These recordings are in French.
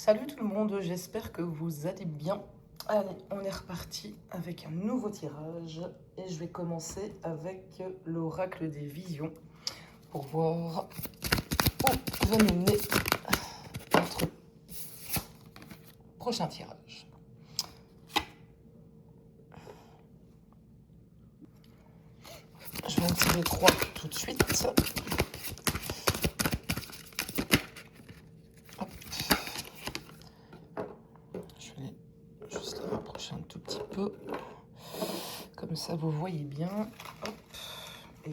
Salut tout le monde, j'espère que vous allez bien. Allez, on est reparti avec un nouveau tirage et je vais commencer avec l'oracle des visions pour voir où va nous mener notre prochain tirage. Je vais en tirer 3 tout de suite. Hop. Je vais juste les rapprocher un tout petit peu. Comme ça, vous voyez bien. Hop. Et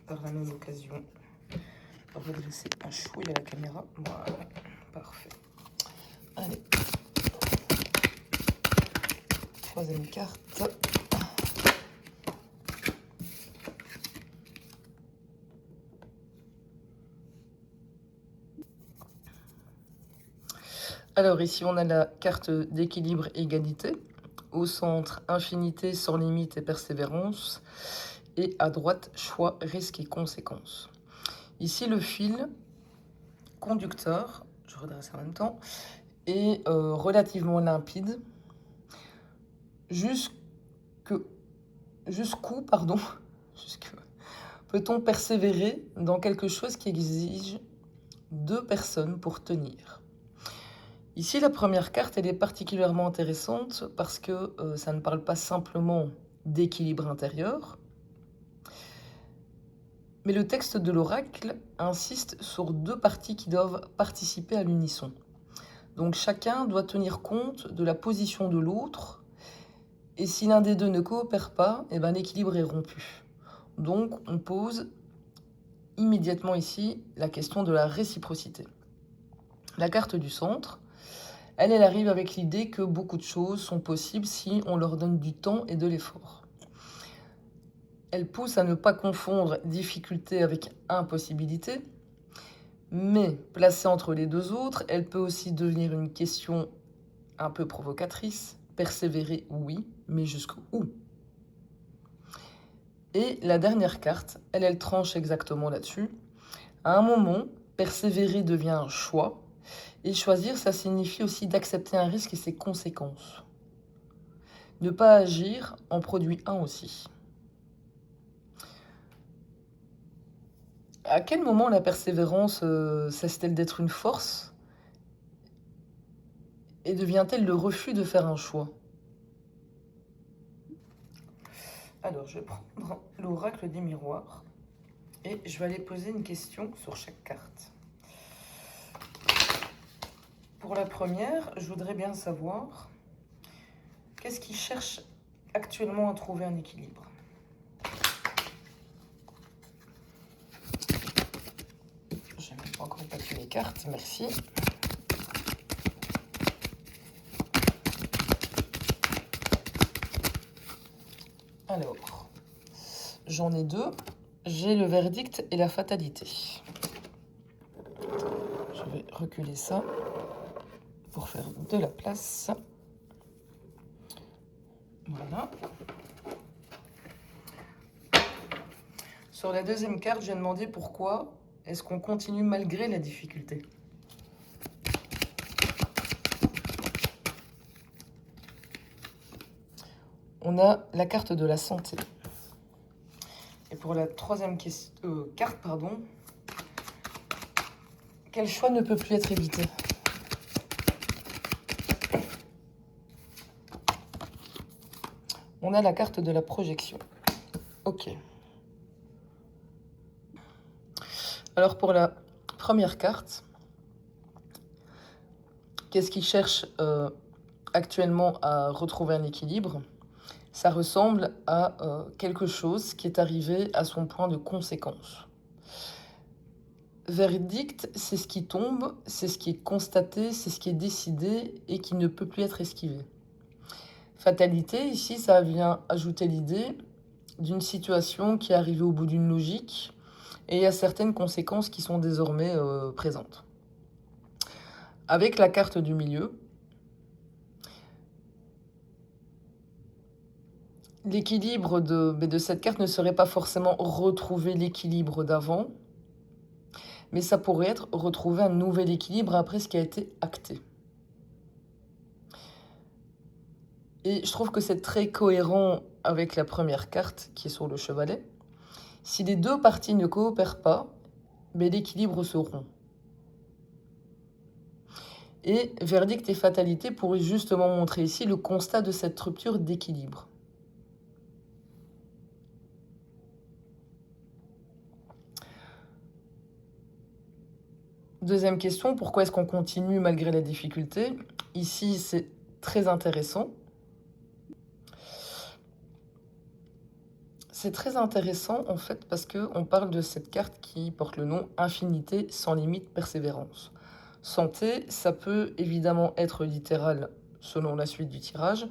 par la même occasion, redresser un chouille à la caméra. Voilà, parfait. Allez. Troisième carte. Alors ici, on a la carte d'équilibre et égalité. Au centre, infinité, sans limite et persévérance. Et à droite, choix, risque et conséquences. Ici, le fil conducteur, je redresse en même temps, est relativement limpide. Jusqu'où peut-on persévérer dans quelque chose qui exige 2 personnes pour tenir? Ici, la première carte, elle est particulièrement intéressante parce que ça ne parle pas simplement d'équilibre intérieur, mais le texte de l'oracle insiste sur 2 parties qui doivent participer à l'unisson. Donc chacun doit tenir compte de la position de l'autre, et si l'un des deux ne coopère pas, eh ben, l'équilibre est rompu. Donc on pose immédiatement ici la question de la réciprocité. La carte du centre, elle arrive avec l'idée que beaucoup de choses sont possibles si on leur donne du temps et de l'effort. Elle pousse à ne pas confondre difficulté avec impossibilité, mais placée entre les deux autres, elle peut aussi devenir une question un peu provocatrice. Persévérer, oui, mais jusqu'où? Et la dernière carte, elle tranche exactement là-dessus. À un moment, persévérer devient un choix, et choisir, ça signifie aussi d'accepter un risque et ses conséquences. Ne pas agir en produit un aussi. À quel moment la persévérance cesse-t-elle d'être une force et devient-elle le refus de faire un choix? Alors, je vais prendre l'oracle des miroirs et je vais aller poser une question sur chaque carte. Pour la première, je voudrais bien savoir qu'est-ce qui cherche actuellement à trouver un équilibre. Je n'ai pas encore battu les cartes, merci. Alors, j'en ai 2. J'ai le verdict et la fatalité. Je vais reculer ça pour faire de la place. Voilà. Sur la deuxième carte, j'ai demandé pourquoi est-ce qu'on continue malgré la difficulté. On a la carte de la santé. Et pour la troisième carte, quel choix ne peut plus être évité? On a la carte de la projection. Ok. Alors pour la première carte, qu'est-ce qui cherche actuellement à retrouver un équilibre? Ça ressemble à quelque chose qui est arrivé à son point de conséquence. Verdict, c'est ce qui tombe, c'est ce qui est constaté, c'est ce qui est décidé et qui ne peut plus être esquivé. Fatalité, ici, ça vient ajouter l'idée d'une situation qui est arrivée au bout d'une logique et il y a certaines conséquences qui sont désormais présentes. Avec la carte du milieu, l'équilibre de cette carte ne serait pas forcément retrouver l'équilibre d'avant, mais ça pourrait être retrouver un nouvel équilibre après ce qui a été acté. Et je trouve que c'est très cohérent avec la première carte qui est sur le chevalet. Si les deux parties ne coopèrent pas, mais l'équilibre se rompt. Et verdict et fatalité pourraient justement montrer ici le constat de cette rupture d'équilibre. Deuxième question, pourquoi est-ce qu'on continue malgré la difficulté? Ici, c'est très intéressant. C'est très intéressant en fait parce qu'on parle de cette carte qui porte le nom Infinité sans limite persévérance. Santé, ça peut évidemment être littéral selon la suite du tirage,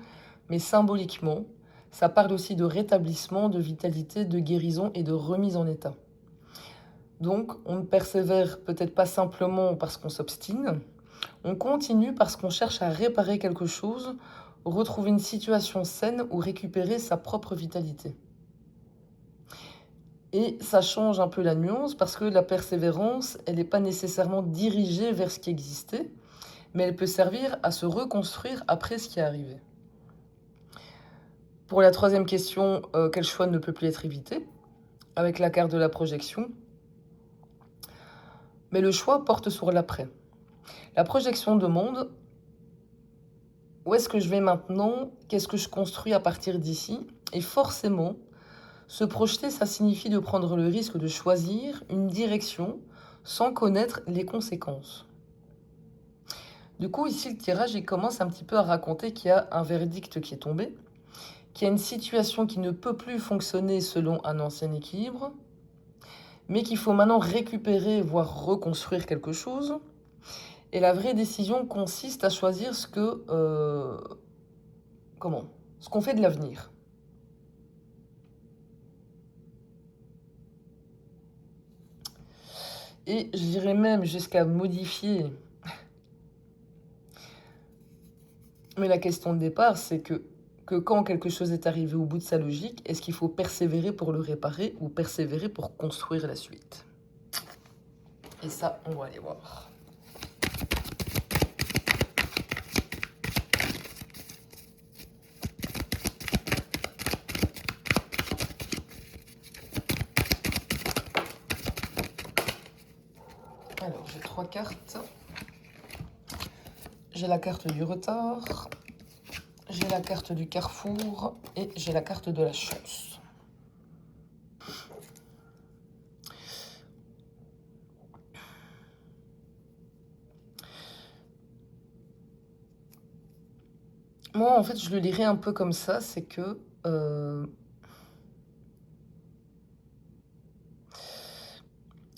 mais symboliquement, ça parle aussi de rétablissement, de vitalité, de guérison et de remise en état. Donc, on ne persévère peut-être pas simplement parce qu'on s'obstine, on continue parce qu'on cherche à réparer quelque chose, retrouver une situation saine ou récupérer sa propre vitalité. Et ça change un peu la nuance parce que la persévérance, elle n'est pas nécessairement dirigée vers ce qui existait, mais elle peut servir à se reconstruire après ce qui est arrivé. Pour la troisième question, quel choix ne peut plus être évité? Avec la carte de la projection. Mais le choix porte sur l'après. La projection demande où est-ce que je vais maintenant? Qu'est-ce que je construis à partir d'ici? Et forcément, se projeter, ça signifie de prendre le risque de choisir une direction sans connaître les conséquences. Du coup, ici, le tirage, il commence un petit peu à raconter qu'il y a un verdict qui est tombé, qu'il y a une situation qui ne peut plus fonctionner selon un ancien équilibre, mais qu'il faut maintenant récupérer, voire reconstruire quelque chose. Et la vraie décision consiste à choisir ce qu'on fait de l'avenir. Et j'irais même jusqu'à modifier. Mais la question de départ, c'est que quand quelque chose est arrivé au bout de sa logique, est-ce qu'il faut persévérer pour le réparer ou persévérer pour construire la suite? Et ça, on va aller voir. Alors, j'ai 3 cartes. J'ai la carte du retard, j'ai la carte du carrefour et j'ai la carte de la chance. Moi, en fait, je le lirais un peu comme ça, c'est que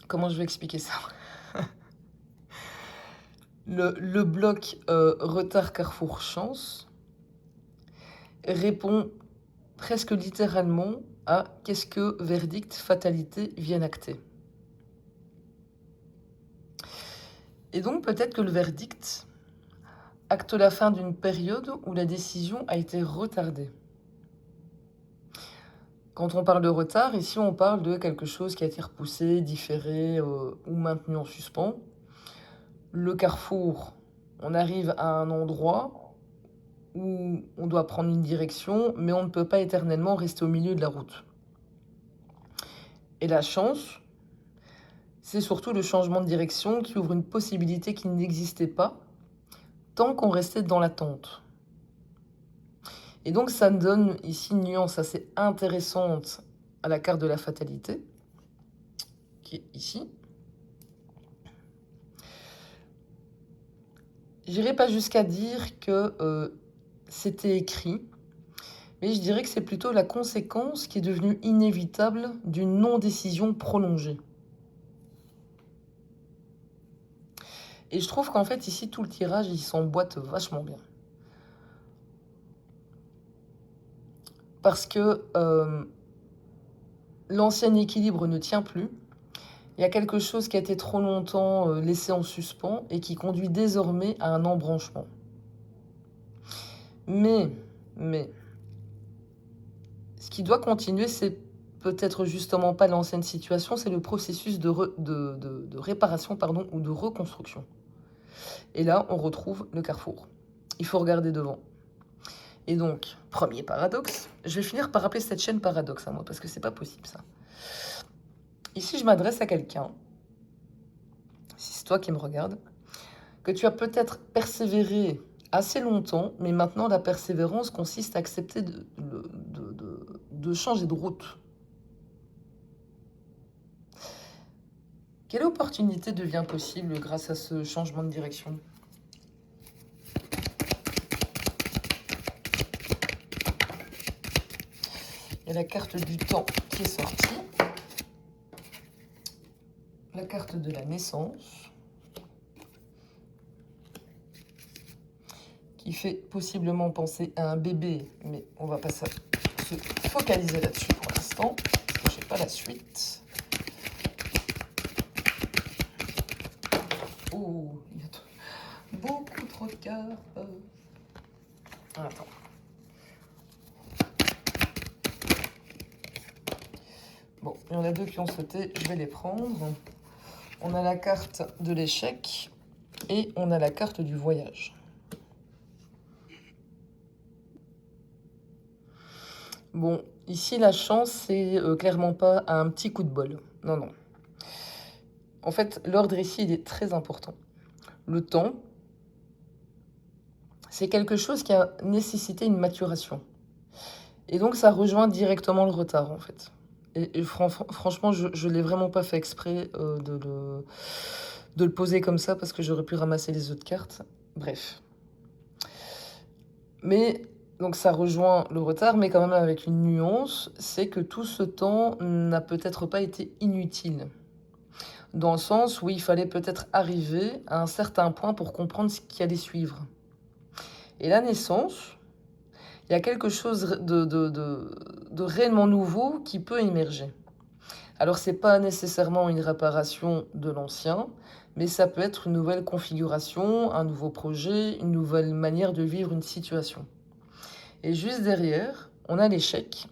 comment je vais expliquer ça? Le bloc retard, carrefour, chance répond presque littéralement à qu'est-ce que verdict, fatalité viennent acter. Et donc peut-être que le verdict acte la fin d'une période où la décision a été retardée. Quand on parle de retard, ici on parle de quelque chose qui a été repoussé, différé ou maintenu en suspens. Le carrefour, on arrive à un endroit où on doit prendre une direction, mais on ne peut pas éternellement rester au milieu de la route. Et la chance, c'est surtout le changement de direction qui ouvre une possibilité qui n'existait pas tant qu'on restait dans l'attente. Et donc ça donne ici une nuance assez intéressante à la carte de la fatalité, qui est ici. J'irai pas jusqu'à dire que c'était écrit, mais je dirais que c'est plutôt la conséquence qui est devenue inévitable d'une non-décision prolongée. Et je trouve qu'en fait, ici, tout le tirage, il s'emboîte vachement bien. Parce que l'ancien équilibre ne tient plus. Il y a quelque chose qui a été trop longtemps laissé en suspens et qui conduit désormais à un embranchement. Mais, ce qui doit continuer, c'est peut-être justement pas l'ancienne situation, c'est le processus de réparation ou de reconstruction. Et là, on retrouve le carrefour. Il faut regarder devant. Et donc, premier paradoxe, je vais finir par appeler cette chaîne paradoxe à moi, parce que c'est pas possible ça. Ici, je m'adresse à quelqu'un, si c'est toi qui me regardes, que tu as peut-être persévéré assez longtemps, mais maintenant la persévérance consiste à accepter de changer de route. Quelle opportunité devient possible grâce à ce changement de direction? Il y a la carte du temps qui est sortie, la carte de la naissance, qui fait possiblement penser à un bébé, mais on va pas se focaliser là-dessus pour l'instant, parce que je n'ai pas la suite. Oh, il y a beaucoup trop de cartes. Attends. Bon, il y en a deux qui ont sauté, je vais les prendre. On a la carte de l'échec et on a la carte du voyage. Bon, ici, la chance, c'est clairement pas un petit coup de bol. Non, non. En fait, l'ordre ici, il est très important. Le temps, c'est quelque chose qui a nécessité une maturation. Et donc, ça rejoint directement le retard, en fait. Et franchement, je ne l'ai vraiment pas fait exprès de le poser comme ça, parce que j'aurais pu ramasser les autres cartes. Bref. Mais, donc ça rejoint le retard, mais quand même avec une nuance, c'est que tout ce temps n'a peut-être pas été inutile. Dans le sens où il fallait peut-être arriver à un certain point pour comprendre ce qui allait suivre. Et la naissance, il y a quelque chose de réellement nouveau qui peut émerger. Alors, ce n'est pas nécessairement une réparation de l'ancien, mais ça peut être une nouvelle configuration, un nouveau projet, une nouvelle manière de vivre une situation. Et juste derrière, on a l'échec.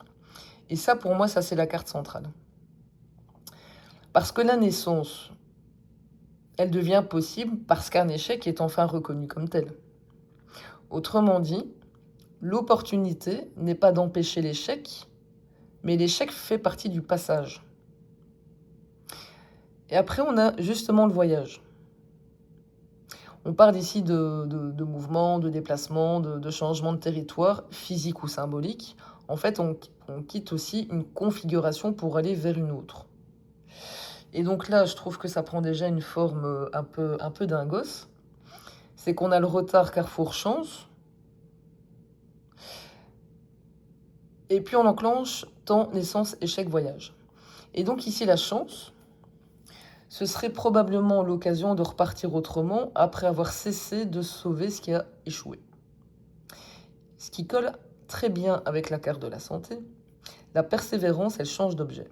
Et ça, pour moi, ça, c'est la carte centrale. Parce que la naissance, elle devient possible parce qu'un échec est enfin reconnu comme tel. Autrement dit, l'opportunité n'est pas d'empêcher l'échec, mais l'échec fait partie du passage. Et après, on a justement le voyage. On parle ici de mouvement, de déplacement, de changement de territoire, physique ou symbolique. En fait, on quitte aussi une configuration pour aller vers une autre. Et donc là, je trouve que ça prend déjà une forme un peu dingos. C'est qu'on a le retard carrefour chance. Et puis on enclenche temps, naissance, échec, voyage. Et donc ici, la chance, ce serait probablement l'occasion de repartir autrement après avoir cessé de sauver ce qui a échoué. Ce qui colle très bien avec la carte de la santé. La persévérance, elle change d'objet.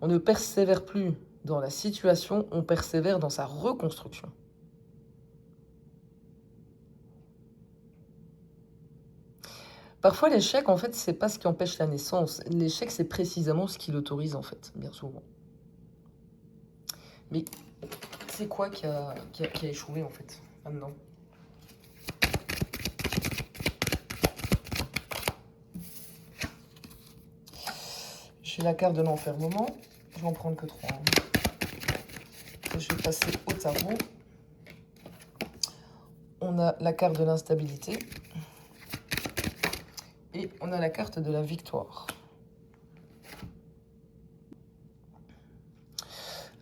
On ne persévère plus dans la situation, on persévère dans sa reconstruction. Parfois, l'échec, en fait, c'est pas ce qui empêche la naissance. L'échec, c'est précisément ce qui l'autorise, en fait, bien souvent. Mais c'est quoi qui a échoué, en fait, maintenant? J'ai la carte de l'enfermement. Je vais en prendre que 3. Je vais passer au tarot. On a la carte de l'instabilité. Et on a la carte de la victoire.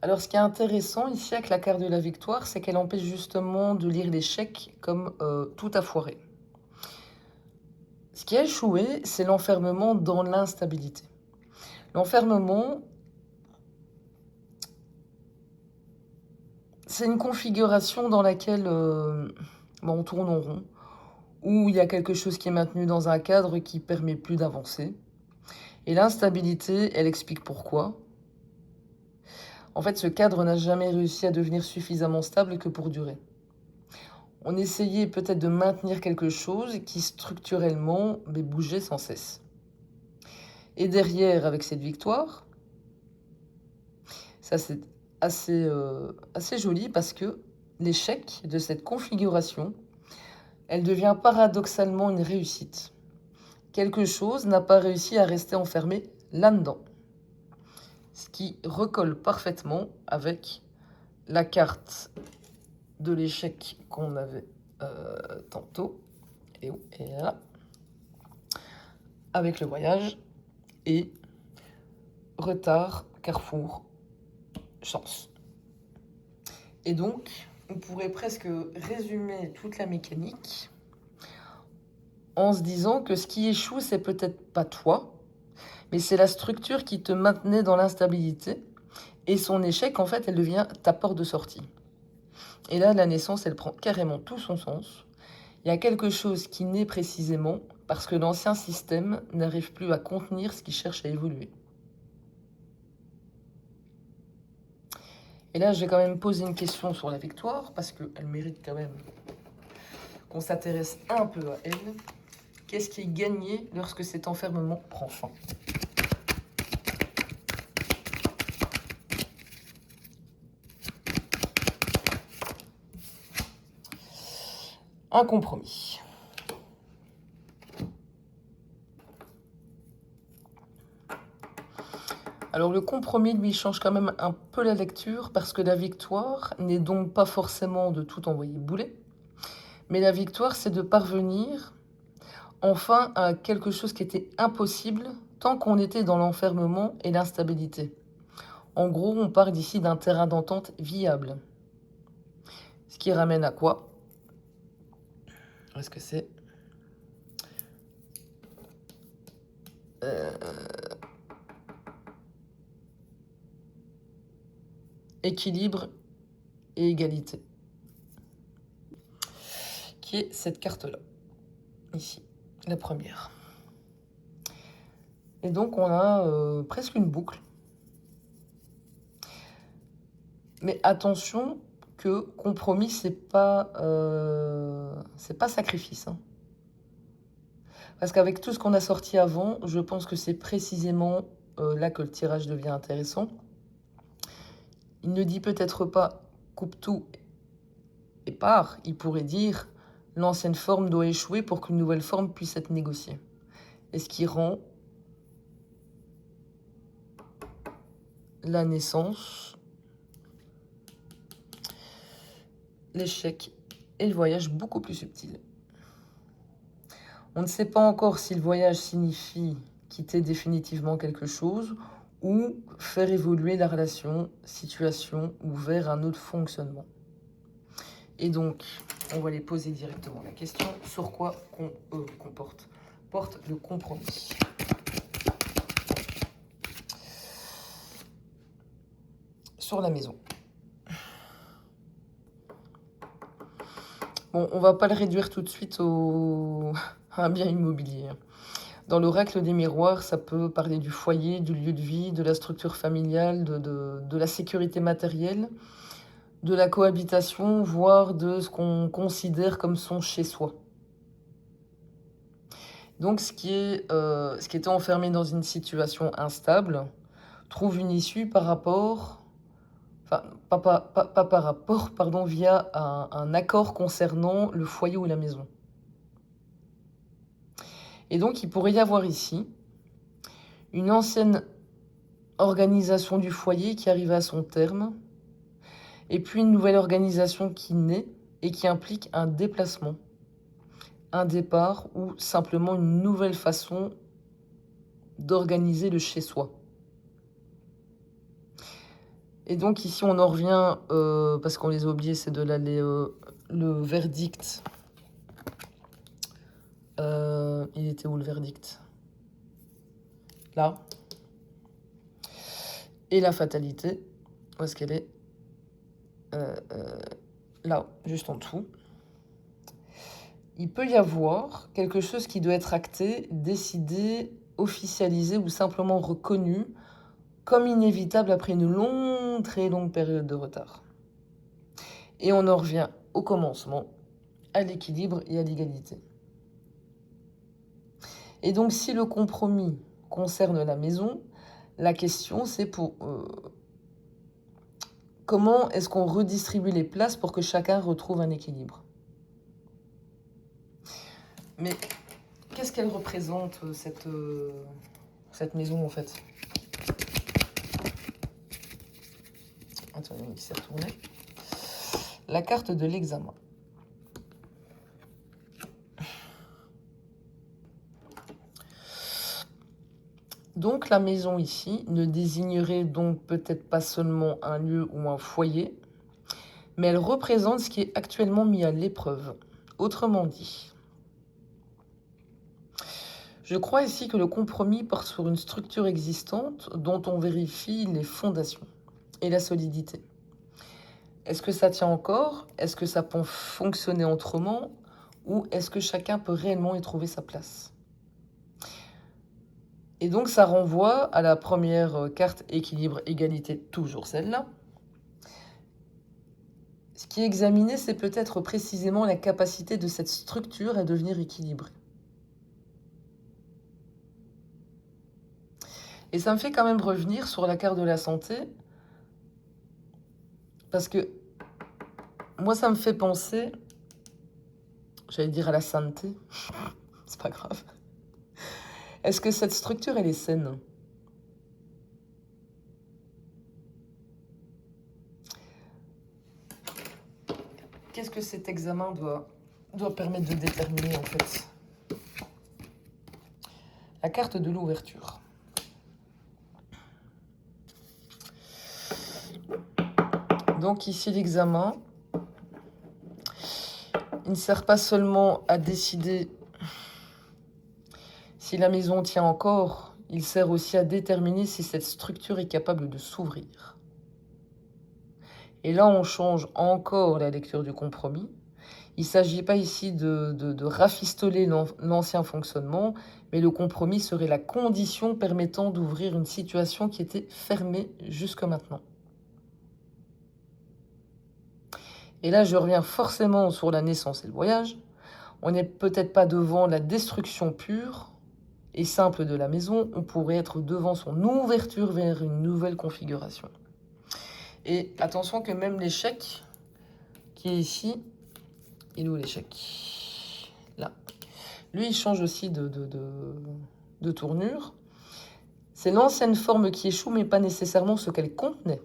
Alors, ce qui est intéressant ici avec la carte de la victoire, c'est qu'elle empêche justement de lire l'échec comme tout a foiré. Ce qui a échoué, c'est l'enfermement dans l'instabilité. L'enfermement, c'est une configuration dans laquelle on tourne en rond, où il y a quelque chose qui est maintenu dans un cadre qui ne permet plus d'avancer. Et l'instabilité, elle explique pourquoi. En fait, ce cadre n'a jamais réussi à devenir suffisamment stable que pour durer. On essayait peut-être de maintenir quelque chose qui structurellement bougeait sans cesse. Et derrière, avec cette victoire, ça c'est assez joli parce que l'échec de cette configuration elle devient paradoxalement une réussite. Quelque chose n'a pas réussi à rester enfermé là-dedans. Ce qui recolle parfaitement avec la carte de l'échec qu'on avait tantôt. Et là, avec le voyage et retard, carrefour, chance. Et donc, on pourrait presque résumer toute la mécanique en se disant que ce qui échoue, c'est peut-être pas toi, mais c'est la structure qui te maintenait dans l'instabilité. Et son échec, en fait, elle devient ta porte de sortie. Et là, la naissance, elle prend carrément tout son sens. Il y a quelque chose qui naît précisément parce que l'ancien système n'arrive plus à contenir ce qui cherche à évoluer. Et là, je vais quand même poser une question sur la victoire, parce qu'elle mérite quand même qu'on s'intéresse un peu à elle. Qu'est-ce qui est gagné lorsque cet enfermement prend fin? Un compromis. Alors le compromis, lui, change quand même un peu la lecture, parce que la victoire n'est donc pas forcément de tout envoyer bouler, mais la victoire, c'est de parvenir enfin à quelque chose qui était impossible tant qu'on était dans l'enfermement et l'instabilité. En gros, on part d'ici d'un terrain d'entente viable. Ce qui ramène à quoi? Est-ce que c'est équilibre et égalité, qui est cette carte-là, ici, la première. Et donc, on a presque une boucle. Mais attention que compromis, c'est pas sacrifice. Hein. Parce qu'avec tout ce qu'on a sorti avant, je pense que c'est précisément là que le tirage devient intéressant. Il ne dit peut-être pas coupe tout et part. Il pourrait dire l'ancienne forme doit échouer pour qu'une nouvelle forme puisse être négociée. Et ce qui rend la naissance, l'échec et le voyage beaucoup plus subtils. On ne sait pas encore si le voyage signifie quitter définitivement quelque chose ou faire évoluer la relation, situation ou vers un autre fonctionnement. Et donc, on va les poser directement la question sur quoi porte le compromis. Sur la maison. Bon, on va pas le réduire tout de suite à un bien immobilier. Dans l'oracle des miroirs, ça peut parler du foyer, du lieu de vie, de la structure familiale, de la sécurité matérielle, de la cohabitation, voire de ce qu'on considère comme son chez-soi. Donc, ce qui était enfermé dans une situation instable trouve une issue par rapport, enfin, pas par rapport, pardon, via un accord concernant le foyer ou la maison. Et donc, il pourrait y avoir ici une ancienne organisation du foyer qui arrive à son terme, et puis une nouvelle organisation qui naît et qui implique un déplacement, un départ ou simplement une nouvelle façon d'organiser le chez-soi. Et donc ici, on en revient, parce qu'on les a oubliés, c'est de l'aller le verdict. Il était où le verdict? Là. Et la fatalité, où est-ce qu'elle est? Là, juste en dessous. Il peut y avoir quelque chose qui doit être acté, décidé, officialisé ou simplement reconnu comme inévitable après une très longue période de retard. Et on en revient au commencement, à l'équilibre et à l'égalité. Et donc, si le compromis concerne la maison, la question, c'est comment est-ce qu'on redistribue les places pour que chacun retrouve un équilibre? Mais qu'est-ce qu'elle représente, cette maison, en fait? Attendez, il s'est retourné. La carte de l'examen. Donc la maison ici ne désignerait donc peut-être pas seulement un lieu ou un foyer, mais elle représente ce qui est actuellement mis à l'épreuve. Autrement dit, je crois ici que le compromis porte sur une structure existante dont on vérifie les fondations et la solidité. Est-ce que ça tient encore? Est-ce que ça peut fonctionner autrement? Ou est-ce que chacun peut réellement y trouver sa place? Et donc ça renvoie à la première carte équilibre, égalité, toujours celle-là. Ce qui est examiné, c'est peut-être précisément la capacité de cette structure à devenir équilibrée. Et ça me fait quand même revenir sur la carte de la santé, parce que moi, ça me fait penser, j'allais dire à la sainteté, c'est pas grave. Est-ce que cette structure, elle est saine? Qu'est-ce que cet examen doit permettre de déterminer, en fait? La carte de l'ouverture. Donc ici, l'examen, il ne sert pas seulement à décider si la maison tient encore, il sert aussi à déterminer si cette structure est capable de s'ouvrir. Et là, on change encore la lecture du compromis. Il ne s'agit pas ici de rafistoler l'ancien fonctionnement, mais le compromis serait la condition permettant d'ouvrir une situation qui était fermée jusque maintenant. Et là, je reviens forcément sur la naissance et le voyage. On n'est peut-être pas devant la destruction pure et simple de la maison, on pourrait être devant son ouverture vers une nouvelle configuration. Et attention que même l'échec qui est ici, il est où l'échec? Là. Lui, il change aussi de tournure. C'est l'ancienne forme qui échoue, mais pas nécessairement ce qu'elle contenait.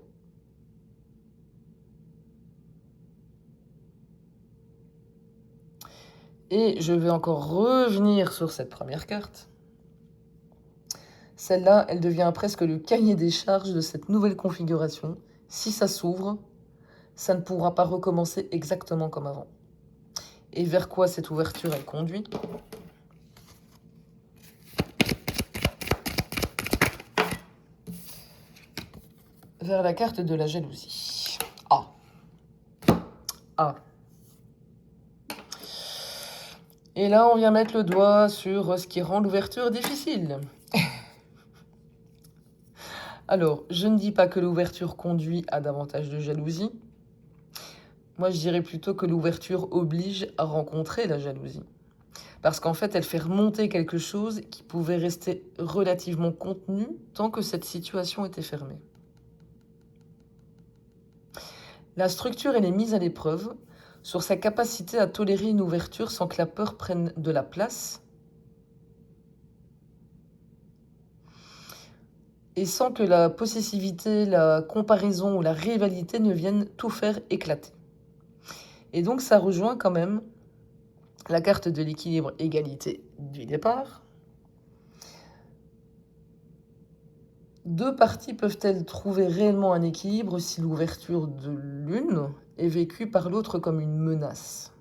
Et je vais encore revenir sur cette première carte. Celle-là, elle devient presque le cahier des charges de cette nouvelle configuration. Si ça s'ouvre, ça ne pourra pas recommencer exactement comme avant. Et vers quoi cette ouverture, elle conduit? Vers la carte de la jalousie. Ah. Ah. Et là, on vient mettre le doigt sur ce qui rend l'ouverture difficile. Alors, je ne dis pas que l'ouverture conduit à davantage de jalousie. Moi, je dirais plutôt que l'ouverture oblige à rencontrer la jalousie. Parce qu'en fait, elle fait remonter quelque chose qui pouvait rester relativement contenu tant que cette situation était fermée. La structure, elle est mise à l'épreuve sur sa capacité à tolérer une ouverture sans que la peur prenne de la place et sans que la possessivité, la comparaison ou la rivalité ne viennent tout faire éclater. Et donc, ça rejoint quand même la carte de l'équilibre égalité du départ. Deux parties peuvent-elles trouver réellement un équilibre si l'ouverture de l'une est vécue par l'autre comme une menace?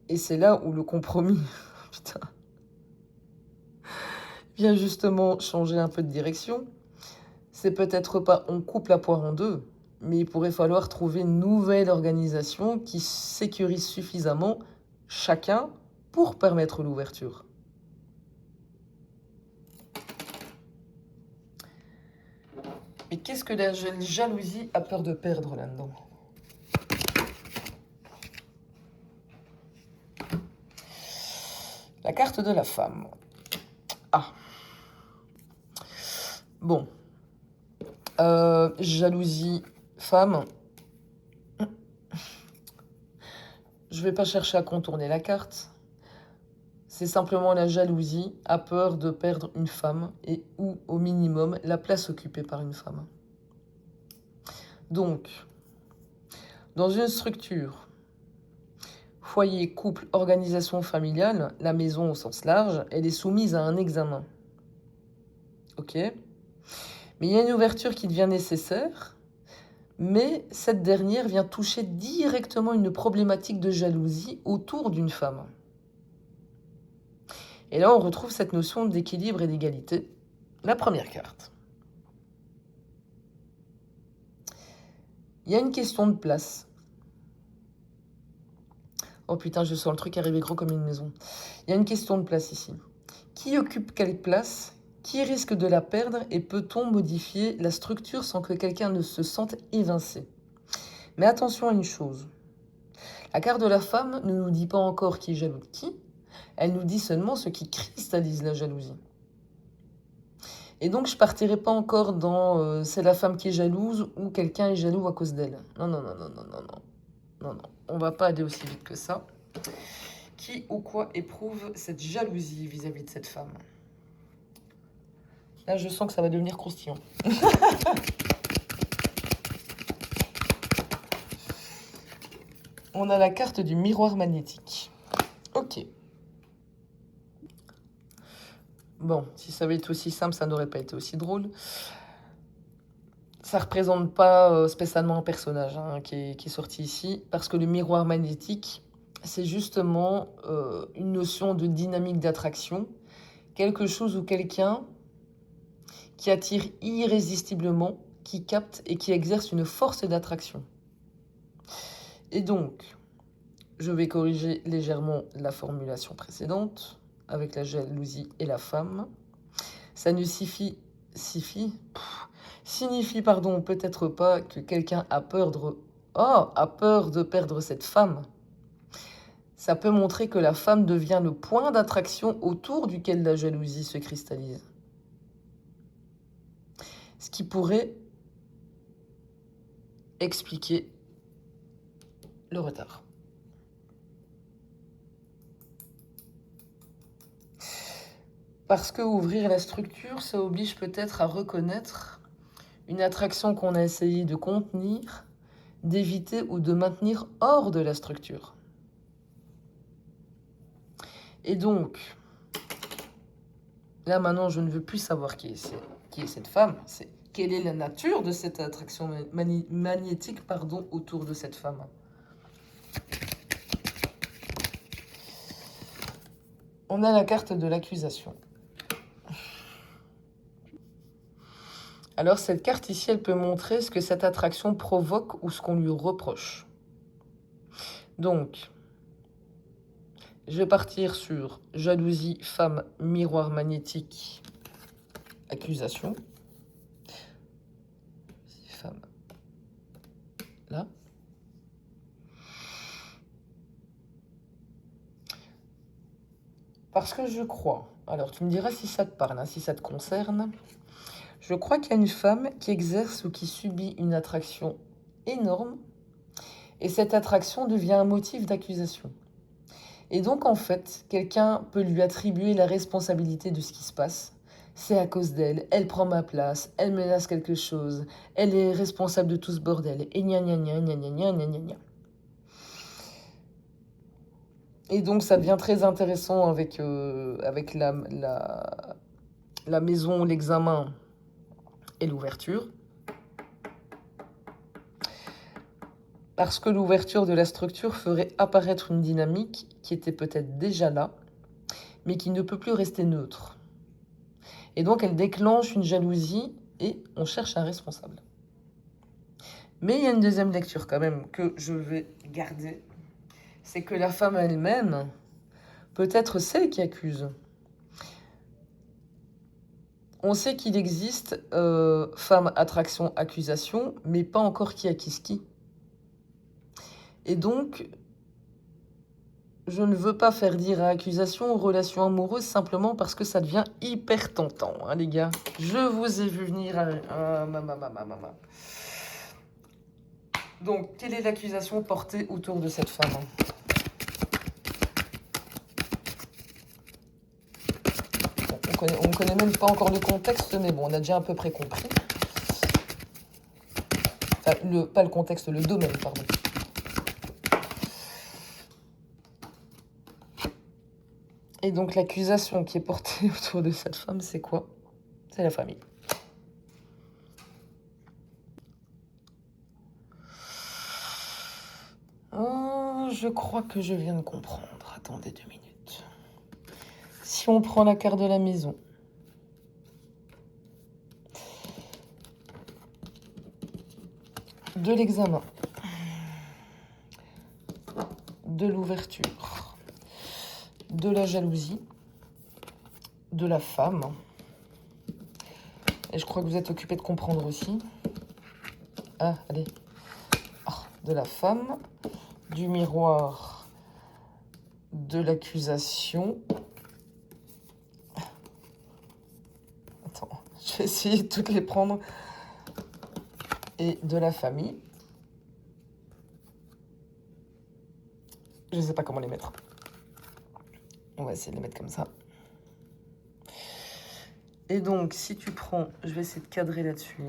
Et c'est là où le compromis putain, vient justement changer un peu de direction. C'est peut-être pas on coupe la poire en deux, mais il pourrait falloir trouver une nouvelle organisation qui sécurise suffisamment chacun pour permettre l'ouverture. Mais qu'est-ce que la jalousie a peur de perdre là-dedans? La carte de la femme. Ah. Bon. Jalousie, femme. Je vais pas chercher à contourner la carte. c'est simplement la jalousie, a peur de perdre une femme et ou au minimum la place occupée par une femme. Donc, dans une structure, foyer, couple, organisation familiale, la maison au sens large, elle est soumise à un examen. Ok? Mais il y a une ouverture qui devient nécessaire, mais cette dernière vient toucher directement une problématique de jalousie autour d'une femme. Et là, on retrouve cette notion d'équilibre et d'égalité. La première carte. Il y a une question de place. Oh putain, je sens le truc arriver gros comme une maison. Il y a une question de place ici. Qui occupe quelle place? Qui risque de la perdre? Et peut-on modifier la structure sans que quelqu'un ne se sente évincé? Mais attention à une chose. La carte de la femme ne nous dit pas encore qui est jaloux de qui. Elle nous dit seulement ce qui cristallise la jalousie. Et donc, je partirai pas encore dans c'est la femme qui est jalouse ou quelqu'un est jaloux à cause d'elle. Non, non, non, non, non, non, non. Non, non, on va pas aller aussi vite que ça. Qui ou quoi éprouve cette jalousie vis-à-vis de cette femme? Là, je sens que ça va devenir croustillant. On a la carte du miroir magnétique. Ok. Bon, si ça avait été aussi simple, ça n'aurait pas été aussi drôle. Ça représente pas spécialement un personnage qui est sorti ici, parce que le miroir magnétique, c'est justement une notion de dynamique d'attraction, quelque chose ou quelqu'un qui attire irrésistiblement, qui capte et qui exerce une force d'attraction. Et donc, je vais corriger légèrement la formulation précédente, avec la jalousie et la femme. Ça ne signifie peut-être pas que quelqu'un a peur de perdre cette femme. Ça peut montrer que la femme devient le point d'attraction autour duquel la jalousie se cristallise. Ce qui pourrait expliquer le retard. Parce que ouvrir la structure, ça oblige peut-être à reconnaître une attraction qu'on a essayé de contenir, d'éviter ou de maintenir hors de la structure. Et donc, là maintenant, je ne veux plus savoir qui est cette femme. C'est quelle est la nature de cette attraction magnétique autour de cette femme. On a la carte de l'accusation. Alors cette carte ici, elle peut montrer ce que cette attraction provoque ou ce qu'on lui reproche. Donc, je vais partir sur jalousie, femme, miroir magnétique, accusation. Femme. Là. Parce que je crois, alors tu me diras si ça te parle, si ça te concerne, je crois qu'il y a une femme qui exerce ou qui subit une attraction énorme et cette attraction devient un motif d'accusation. Et donc, en fait, quelqu'un peut lui attribuer la responsabilité de ce qui se passe. C'est à cause d'elle, elle prend ma place, elle menace quelque chose, elle est responsable de tout ce bordel, et gna gna gna gna gna gna gna gna gna. Et donc, ça devient très intéressant avec la maison, l'examen et l'ouverture. Parce que l'ouverture de la structure ferait apparaître une dynamique qui était peut-être déjà là, mais qui ne peut plus rester neutre. Et donc, elle déclenche une jalousie et on cherche un responsable. Mais il y a une deuxième lecture quand même que je vais garder. C'est que la femme elle-même peut être celle qui accuse. On sait qu'il existe femme, attraction, accusation, mais pas encore qui accuse qui. Et donc, je ne veux pas faire dire à accusation aux relations amoureuses simplement parce que ça devient hyper tentant, les gars. Je vous ai vu venir Donc, quelle est l'accusation portée autour de cette femme? connaît même pas encore le contexte, mais bon, on a déjà à peu près compris. Enfin, pas le contexte, le domaine, pardon. Et donc, l'accusation qui est portée autour de cette femme, c'est quoi? C'est la famille. Oh, je crois que je viens de comprendre. Attendez 2 minutes. Si on prend la carte de la maison, de l'examen, de l'ouverture, de la jalousie, de la femme, et je crois que vous êtes occupé de comprendre aussi. Ah, allez. Ah, de la femme, du miroir, de l'accusation. Attends, je vais essayer de toutes les prendre. Et de la famille. Je ne sais pas comment les mettre. On va essayer de les mettre comme ça. Et donc, si tu prends... Je vais essayer de cadrer là-dessus.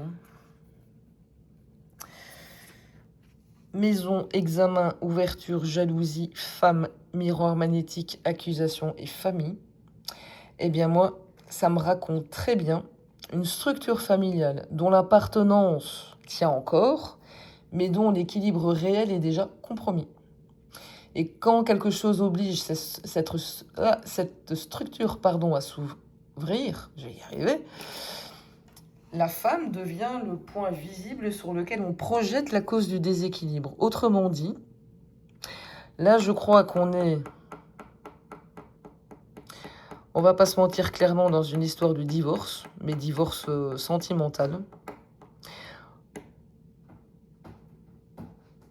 Maison, examen, ouverture, jalousie, femme, miroir magnétique, accusation et famille. Eh bien moi, ça me raconte très bien une structure familiale dont l'appartenance tient encore, mais dont l'équilibre réel est déjà compromis. Et quand quelque chose oblige cette structure à s'ouvrir, je vais y arriver, la femme devient le point visible sur lequel on projette la cause du déséquilibre. Autrement dit, là je crois qu'on est... On va pas se mentir clairement dans une histoire de divorce, mais divorce sentimental.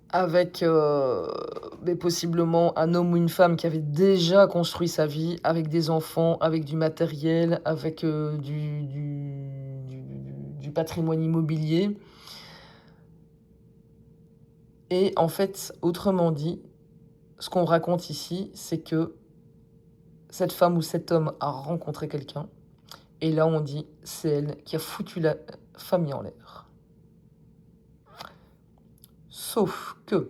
Avec mais possiblement un homme ou une femme qui avait déjà construit sa vie, avec des enfants, avec du matériel, avec du patrimoine immobilier. Et en fait, autrement dit, ce qu'on raconte ici, c'est que cette femme ou cet homme a rencontré quelqu'un, et là on dit, c'est elle qui a foutu la famille en l'air. Sauf que,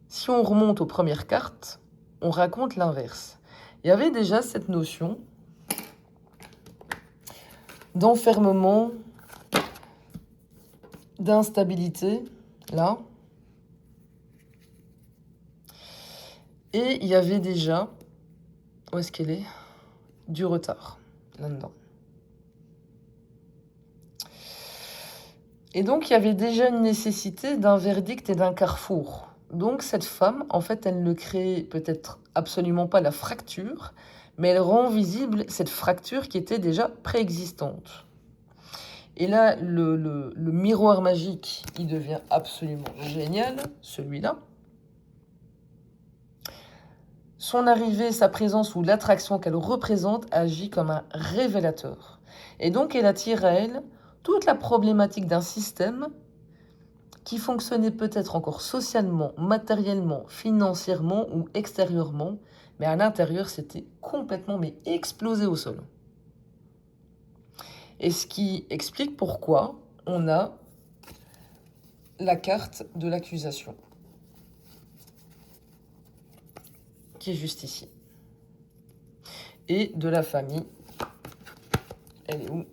si on remonte aux premières cartes, on raconte l'inverse. Il y avait déjà cette notion d'enfermement, d'instabilité, là. Et il y avait déjà, où est-ce qu'elle est? Du retard, là-dedans. Et donc, il y avait déjà une nécessité d'un verdict et d'un carrefour. Donc, cette femme, en fait, elle ne crée peut-être absolument pas la fracture, mais elle rend visible cette fracture qui était déjà préexistante. Et là, le miroir magique, il devient absolument génial, celui-là. Son arrivée, sa présence ou l'attraction qu'elle représente agit comme un révélateur. Et donc, elle attire à elle toute la problématique d'un système qui fonctionnait peut-être encore socialement, matériellement, financièrement ou extérieurement, mais à l'intérieur, c'était complètement explosé au sol. Et ce qui explique pourquoi on a la carte de l'accusation, qui est juste ici. Et de la famille, elle est où?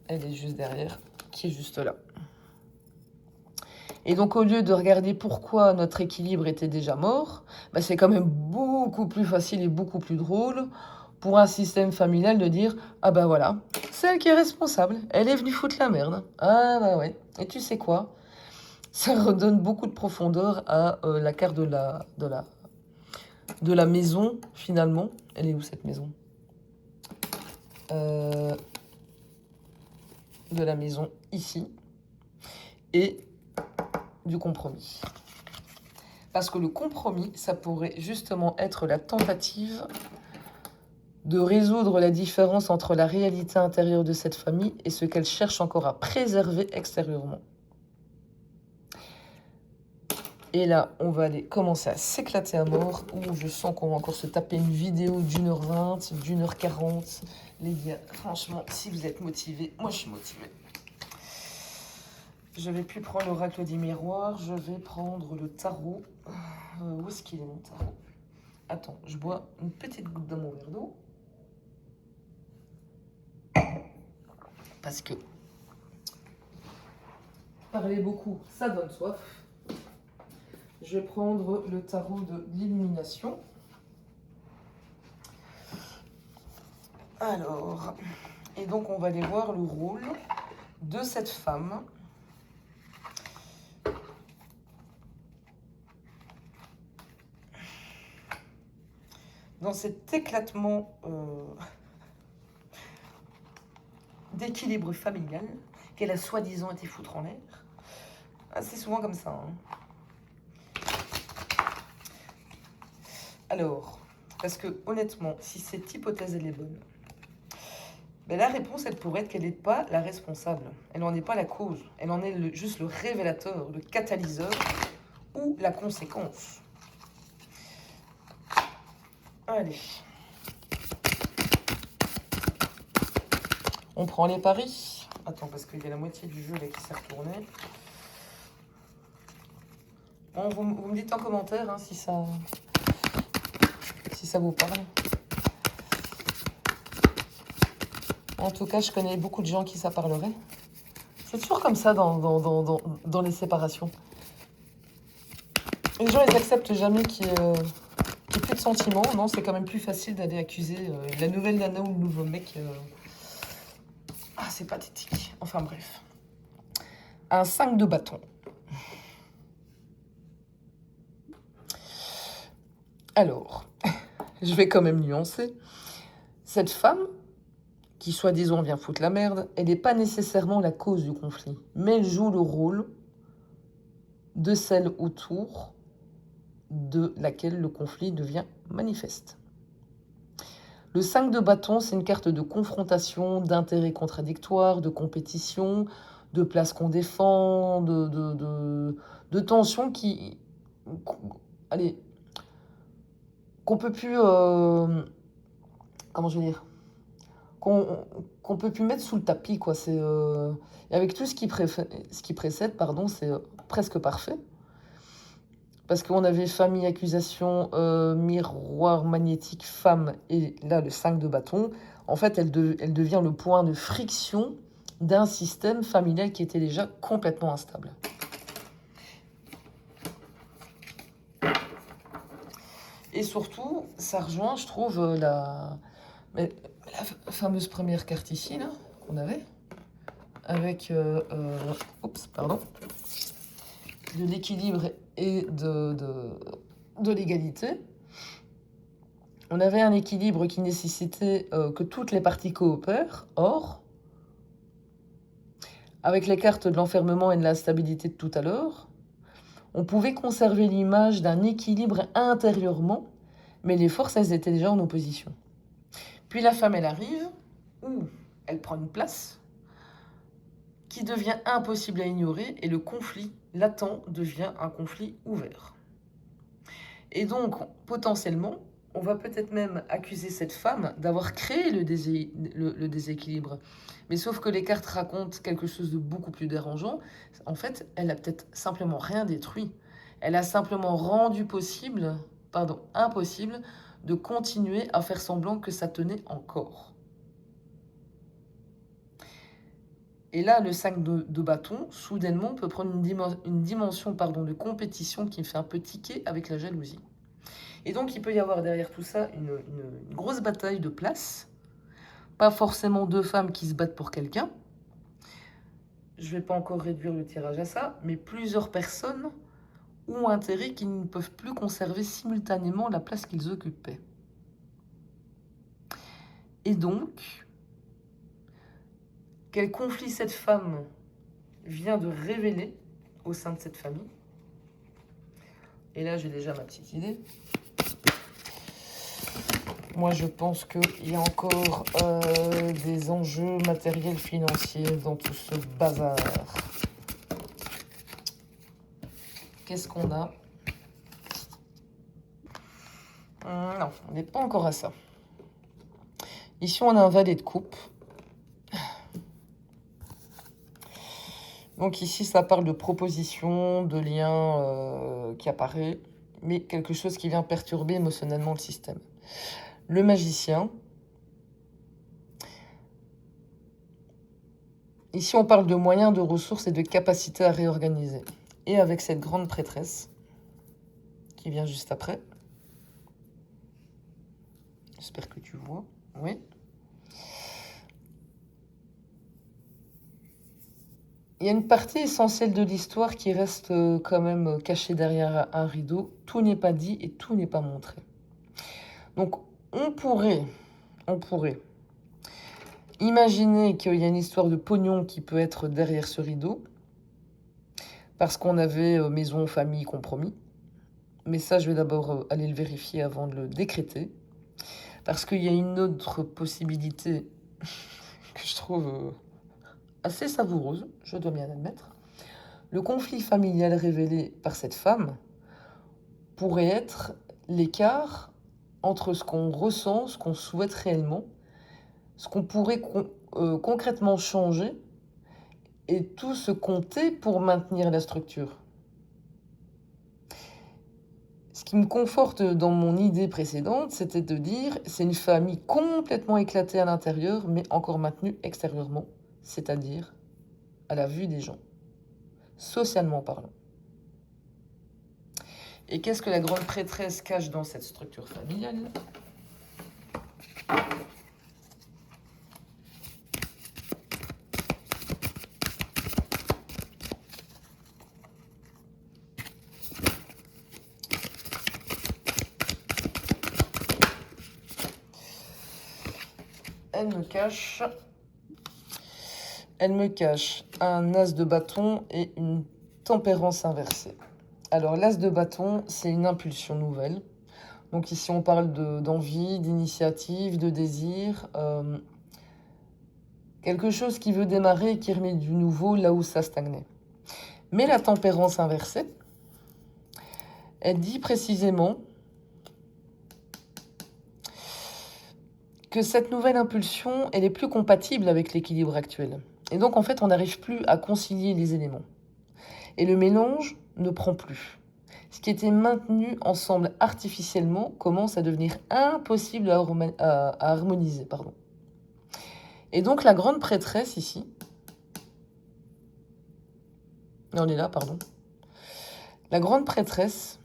Elle est juste derrière, qui est juste là. Et donc, au lieu de regarder pourquoi notre équilibre était déjà mort, c'est quand même beaucoup plus facile et beaucoup plus drôle pour un système familial de dire « Ah bah voilà, c'est elle qui est responsable, elle est venue foutre la merde. Ah bah ouais, et tu sais quoi ?» Ça redonne beaucoup de profondeur à la carte de la maison, finalement. Elle est où, cette maison? De la maison, ici. Et du compromis. Parce que le compromis, ça pourrait justement être la tentative de résoudre la différence entre la réalité intérieure de cette famille et ce qu'elle cherche encore à préserver extérieurement. Et là, on va aller commencer à s'éclater à mort. Ouh, je sens qu'on va encore se taper une vidéo d'1h20, d'1h40. Les gars, franchement, si vous êtes motivés, moi je suis motivée. Je vais plus prendre l'oracle du miroir, je vais prendre le tarot. Où est-ce qu'il est mon tarot? Attends, je bois une petite goutte dans mon verre d'eau. Parce que parler beaucoup, ça donne soif. Je vais prendre le tarot de l'illumination. Alors, et donc on va aller voir le rôle de cette femme dans cet éclatement d'équilibre familial qu'elle a soi-disant été foutre en l'air. C'est souvent comme ça. Alors, parce que honnêtement, si cette hypothèse elle est bonne, ben, la réponse elle pourrait être qu'elle n'est pas la responsable. Elle n'en est pas la cause. Elle en est juste le révélateur, le catalyseur ou la conséquence. Allez. On prend les paris. Attends, parce qu'il y a la moitié du jeu là qui s'est retourné. Bon, vous me dites en commentaire hein, si ça vous parle. En tout cas, je connais beaucoup de gens qui ça parlerait. C'est toujours comme ça dans les séparations. Les gens, ils acceptent jamais qu'il y ait plus de sentiments. Non, c'est quand même plus facile d'aller accuser la nouvelle nana ou le nouveau mec. Ah, c'est pathétique. Enfin, bref. Un 5 de bâton. Alors, je vais quand même nuancer. Cette femme, qui soi-disant vient foutre la merde, elle n'est pas nécessairement la cause du conflit, mais elle joue le rôle de celle autour de laquelle le conflit devient manifeste. Le 5 de bâton, c'est une carte de confrontation, d'intérêts contradictoires, de compétition, de place qu'on défend, de tensions qui... Allez, qu'on peut plus... comment je vais dire, qu'on peut plus mettre sous le tapis, quoi. C'est avec tout ce qui précède, pardon, c'est presque parfait. Parce qu'on avait famille, accusation, miroir magnétique, femme, et là, le 5 de bâton. En fait, elle devient le point de friction d'un système familial qui était déjà complètement instable. Et surtout, ça rejoint, je trouve, la fameuse première carte ici, là, qu'on avait, avec de l'équilibre et de l'égalité. On avait un équilibre qui nécessitait que toutes les parties coopèrent. Or, avec les cartes de l'enfermement et de la stabilité de tout à l'heure, on pouvait conserver l'image d'un équilibre intérieurement, mais les forces, elles étaient déjà en opposition. Puis la femme, elle arrive, ou elle prend une place qui devient impossible à ignorer, et le conflit latent devient un conflit ouvert. Et donc, potentiellement, on va peut-être même accuser cette femme d'avoir créé le déséquilibre. Mais sauf que les cartes racontent quelque chose de beaucoup plus dérangeant. En fait, elle a peut-être simplement rien détruit. Elle a simplement rendu impossible de continuer à faire semblant que ça tenait encore. Et là, le 5 de bâton, soudainement, peut prendre une dimension de compétition qui me fait un peu tiquer avec la jalousie. Et donc, il peut y avoir derrière tout ça une grosse bataille de place. Pas forcément deux femmes qui se battent pour quelqu'un. Je ne vais pas encore réduire le tirage à ça, mais plusieurs personnes ont intérêt qui ne peuvent plus conserver simultanément la place qu'ils occupaient. Et donc, quel conflit cette femme vient de révéler au sein de cette famille? Et là, j'ai déjà ma petite idée. Moi, je pense qu'il y a encore des enjeux matériels, financiers dans tout ce bazar. Qu'est-ce qu'on a? Non, on n'est pas encore à ça. Ici, on a un valet de coupe. Donc ici, ça parle de proposition, de lien qui apparaît, mais quelque chose qui vient perturber émotionnellement le système. Le magicien. Ici, on parle de moyens, de ressources et de capacité à réorganiser. Et avec cette grande prêtresse, qui vient juste après. J'espère que tu vois. Oui. Il y a une partie essentielle de l'histoire qui reste quand même cachée derrière un rideau. Tout n'est pas dit et tout n'est pas montré. Donc, on pourrait imaginer qu'il y a une histoire de pognon qui peut être derrière ce rideau, parce qu'on avait maison, famille, compromis. Mais ça, je vais d'abord aller le vérifier avant de le décréter. Parce qu'il y a une autre possibilité que je trouve assez savoureuse, je dois bien admettre. Le conflit familial révélé par cette femme pourrait être l'écart entre ce qu'on ressent, ce qu'on souhaite réellement, ce qu'on pourrait concrètement changer et tout ce compter pour maintenir la structure. Ce qui me conforte dans mon idée précédente, c'était de dire c'est une famille complètement éclatée à l'intérieur, mais encore maintenue extérieurement, c'est-à-dire à la vue des gens, socialement parlant. Et qu'est-ce que la grande prêtresse cache dans cette structure familiale ? Elle me cache un as de bâton et une tempérance inversée. Alors, l'as de bâton, c'est une impulsion nouvelle. Donc ici, on parle d'envie, d'initiative, de désir. Quelque chose qui veut démarrer et qui remet du nouveau là où ça stagnait. Mais la tempérance inversée, elle dit précisément que cette nouvelle impulsion, elle est plus compatible avec l'équilibre actuel. Et donc, en fait, on n'arrive plus à concilier les éléments. Et le mélange ne prend plus. Ce qui était maintenu ensemble artificiellement commence à devenir impossible à harmoniser. Et donc, la grande prêtresse ici... On est là, pardon. La grande prêtresse...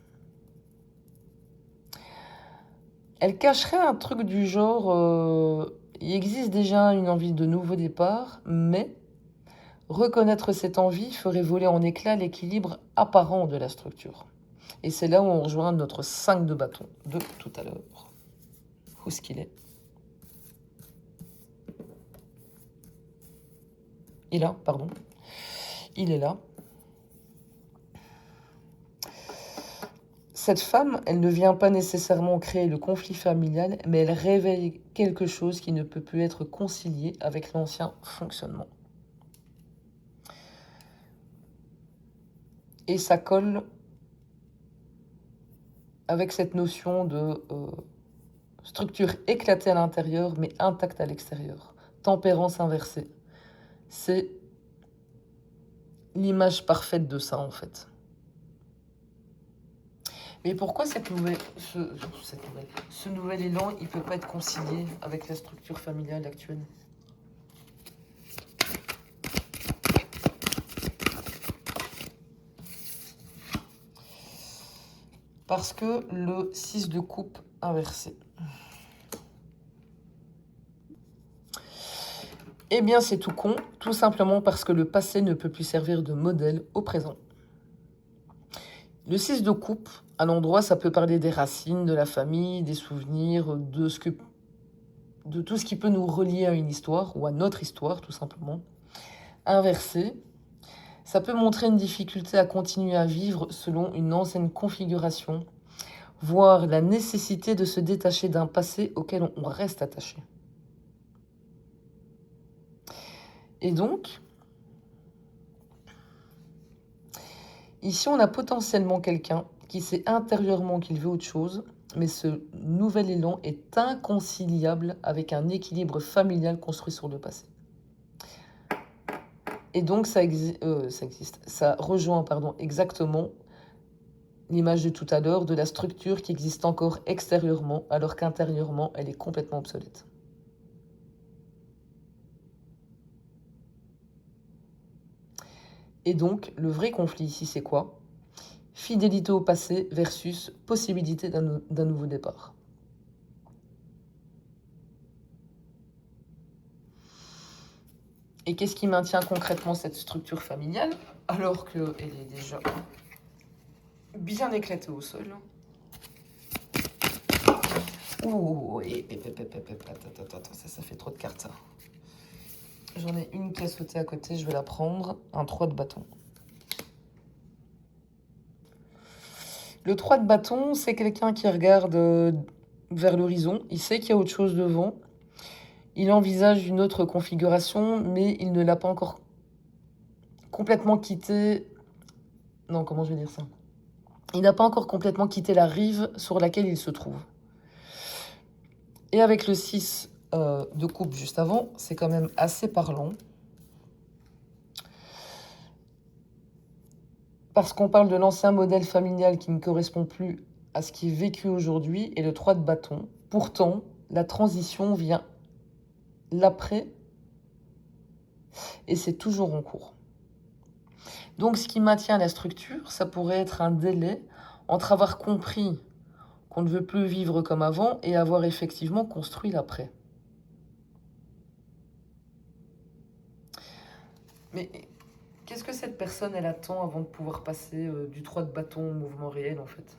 Elle cacherait un truc du genre, il existe déjà une envie de nouveau départ, mais reconnaître cette envie ferait voler en éclats l'équilibre apparent de la structure. Et c'est là où on rejoint notre 5 de bâton de tout à l'heure. Où est-ce qu'il est ? Il est là, pardon. Il est là. Cette femme, elle ne vient pas nécessairement créer le conflit familial, mais elle réveille quelque chose qui ne peut plus être concilié avec l'ancien fonctionnement. Et ça colle avec cette notion de structure éclatée à l'intérieur, mais intacte à l'extérieur. Tempérance inversée. C'est l'image parfaite de ça, en fait. Mais pourquoi ce nouvel élan, il ne peut pas être concilié avec la structure familiale actuelle ? Parce que le 6 de coupe inversé. Eh bien, c'est tout con, tout simplement parce que le passé ne peut plus servir de modèle au présent. Le 6 de coupe, à l'endroit, ça peut parler des racines, de la famille, des souvenirs, de tout ce qui peut nous relier à une histoire, ou à notre histoire, tout simplement. Inversé, ça peut montrer une difficulté à continuer à vivre selon une ancienne configuration, voire la nécessité de se détacher d'un passé auquel on reste attaché. Et donc, ici, on a potentiellement quelqu'un qui sait intérieurement qu'il veut autre chose, mais ce nouvel élan est inconciliable avec un équilibre familial construit sur le passé. Et donc, ça rejoint exactement l'image de tout à l'heure de la structure qui existe encore extérieurement, alors qu'intérieurement, elle est complètement obsolète. Et donc, le vrai conflit ici, c'est quoi? Fidélité au passé versus possibilité d'un nouveau départ. Et qu'est-ce qui maintient concrètement cette structure familiale alors qu'elle est déjà bien éclatée au sol? Oh, attends, ça fait trop de cartes, ça. J'en ai une qui a sauté à côté, je vais la prendre. Un 3 de bâton. Le 3 de bâton, c'est quelqu'un qui regarde vers l'horizon. Il sait qu'il y a autre chose devant. Il envisage une autre configuration, mais il ne l'a pas encore complètement quitté. Non, comment je vais dire ça? Il n'a pas encore complètement quitté la rive sur laquelle il se trouve. Et avec le 6 de coupe juste avant, c'est quand même assez parlant. Parce qu'on parle de l'ancien modèle familial qui ne correspond plus à ce qui est vécu aujourd'hui et le 3 de bâton. Pourtant, la transition vient l'après et c'est toujours en cours. Donc, ce qui maintient la structure, ça pourrait être un délai entre avoir compris qu'on ne veut plus vivre comme avant et avoir effectivement construit l'après. Mais qu'est-ce que cette personne, elle attend avant de pouvoir passer du 3 de bâton au mouvement réel, en fait?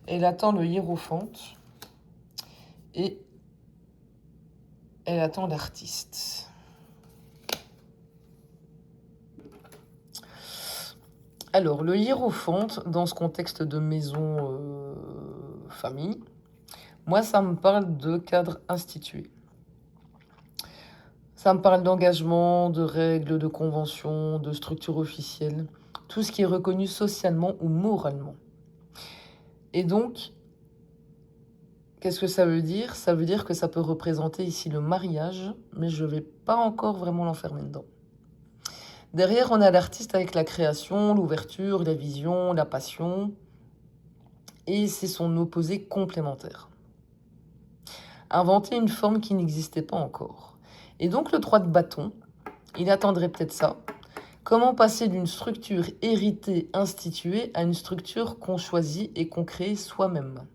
Elle attend le hiérophante et elle attend l'artiste. Alors, le hiérophante, dans ce contexte de maison famille, moi, ça me parle de cadre institué. Ça me parle d'engagement, de règles, de conventions, de structures officielles, tout ce qui est reconnu socialement ou moralement. Et donc, qu'est-ce que ça veut dire? Ça veut dire que ça peut représenter ici le mariage, mais je ne vais pas encore vraiment l'enfermer dedans. Derrière, on a l'artiste avec la création, l'ouverture, la vision, la passion, et c'est son opposé complémentaire. Inventer une forme qui n'existait pas encore. Et donc le 3 de bâton, il attendrait peut-être ça. Comment passer d'une structure héritée, instituée, à une structure qu'on choisit et qu'on crée soi-même?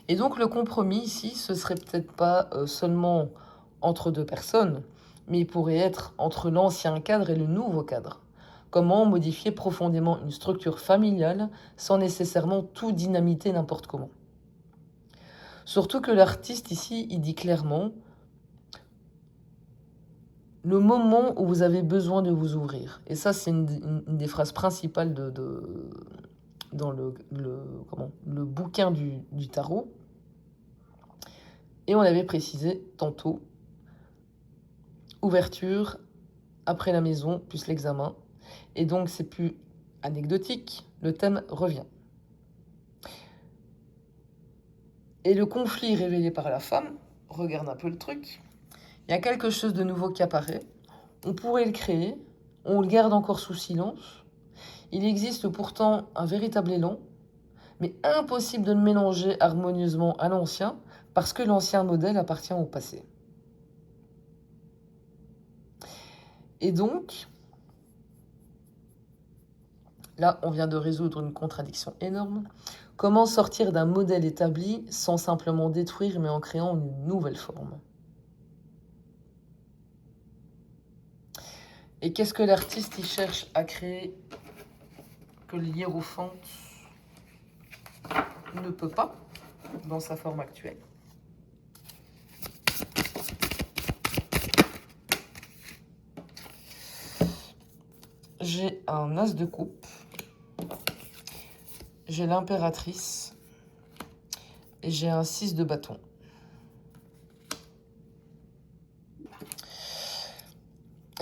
Et donc le compromis ici, ce serait peut-être pas seulement entre deux personnes, mais il pourrait être entre l'ancien cadre et le nouveau cadre. Comment modifier profondément une structure familiale sans nécessairement tout dynamiter n'importe comment? Surtout que l'artiste ici, il dit clairement le moment où vous avez besoin de vous ouvrir. Et ça, c'est une des phrases principales dans le bouquin du tarot. Et on avait précisé tantôt, ouverture, après la maison, plus l'examen. Et donc, c'est plus anecdotique, le thème revient. Et le conflit révélé par la femme, regarde un peu le truc, il y a quelque chose de nouveau qui apparaît, on pourrait le créer, on le garde encore sous silence, il existe pourtant un véritable élan, mais impossible de le mélanger harmonieusement à l'ancien, parce que l'ancien modèle appartient au passé. Et donc, là, on vient de résoudre une contradiction énorme. Comment sortir d'un modèle établi sans simplement détruire, mais en créant une nouvelle forme? Et qu'est-ce que l'artiste il cherche à créer que le hiérophante ne peut pas dans sa forme actuelle? J'ai un as de coupe, j'ai l'impératrice et j'ai un 6 de bâton.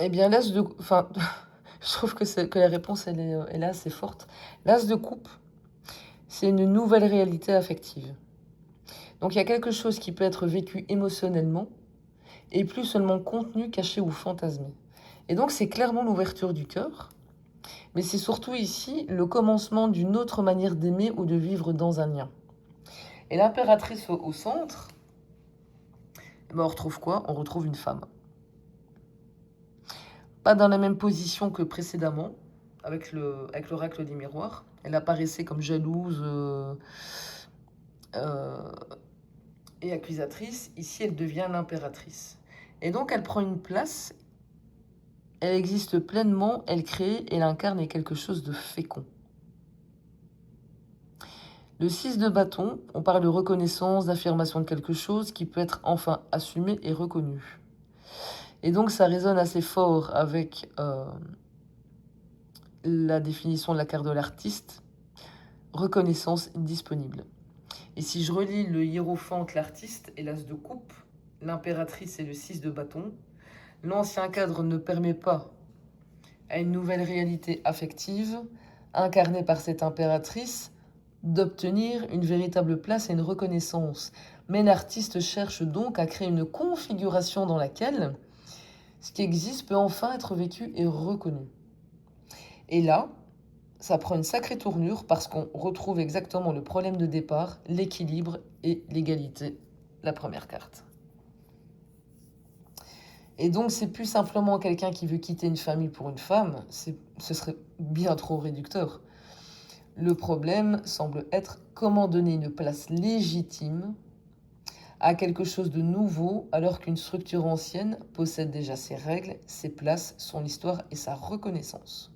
Eh bien, l'as de... Enfin, je trouve que la réponse, elle est assez forte. L'as de coupe, c'est une nouvelle réalité affective. Donc, il y a quelque chose qui peut être vécu émotionnellement et plus seulement contenu, caché ou fantasmé. Et donc, c'est clairement l'ouverture du cœur, mais c'est surtout ici le commencement d'une autre manière d'aimer ou de vivre dans un lien. Et l'impératrice au centre, eh ben, on retrouve quoi? On retrouve une femme. Pas dans la même position que précédemment, avec l'oracle des miroirs. Elle apparaissait comme jalouse euh, et accusatrice. Ici, elle devient l'impératrice. Et donc, elle prend une place, elle existe pleinement, elle crée, elle incarne quelque chose de fécond. Le 6 de bâton, on parle de reconnaissance, d'affirmation de quelque chose qui peut être enfin assumé et reconnu. Et donc, ça résonne assez fort avec la définition de la carte de l'artiste, reconnaissance disponible. Et si je relis le hiérophante, l'artiste et l'as de coupe, l'impératrice et le 6 de bâton, l'ancien cadre ne permet pas à une nouvelle réalité affective, incarnée par cette impératrice, d'obtenir une véritable place et une reconnaissance. Mais l'artiste cherche donc à créer une configuration dans laquelle ce qui existe peut enfin être vécu et reconnu. Et là, ça prend une sacrée tournure parce qu'on retrouve exactement le problème de départ, l'équilibre et l'égalité, la première carte. Et donc, c'est plus simplement quelqu'un qui veut quitter une famille pour une femme, ce serait bien trop réducteur. Le problème semble être comment donner une place légitime à quelque chose de nouveau alors qu'une structure ancienne possède déjà ses règles, ses places, son histoire et sa reconnaissance.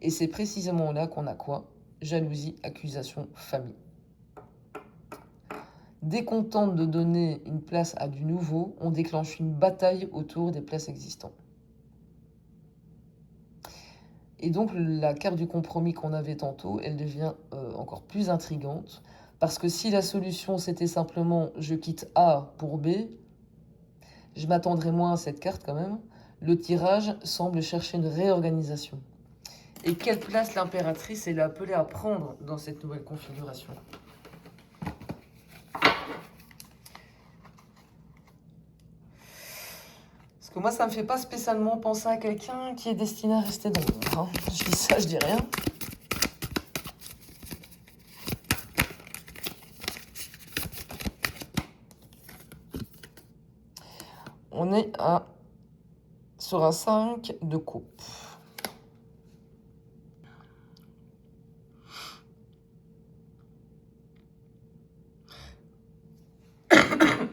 Et c'est précisément là qu'on a quoi? Jalousie, accusation, famille. Dès qu'on tente de donner une place à du nouveau, on déclenche une bataille autour des places existantes. Et donc la carte du compromis qu'on avait tantôt, elle devient encore plus intrigante, parce que si la solution c'était simplement je quitte A pour B, je m'attendrais moins à cette carte quand même. Le tirage semble chercher une réorganisation. Et quelle place l'impératrice est appelée à prendre dans cette nouvelle configuration? Parce que moi, ça me fait pas spécialement penser à quelqu'un qui est destiné à rester dans l'ombre. Hein. Je dis ça, je dis rien. On est sur un 5 de coupe.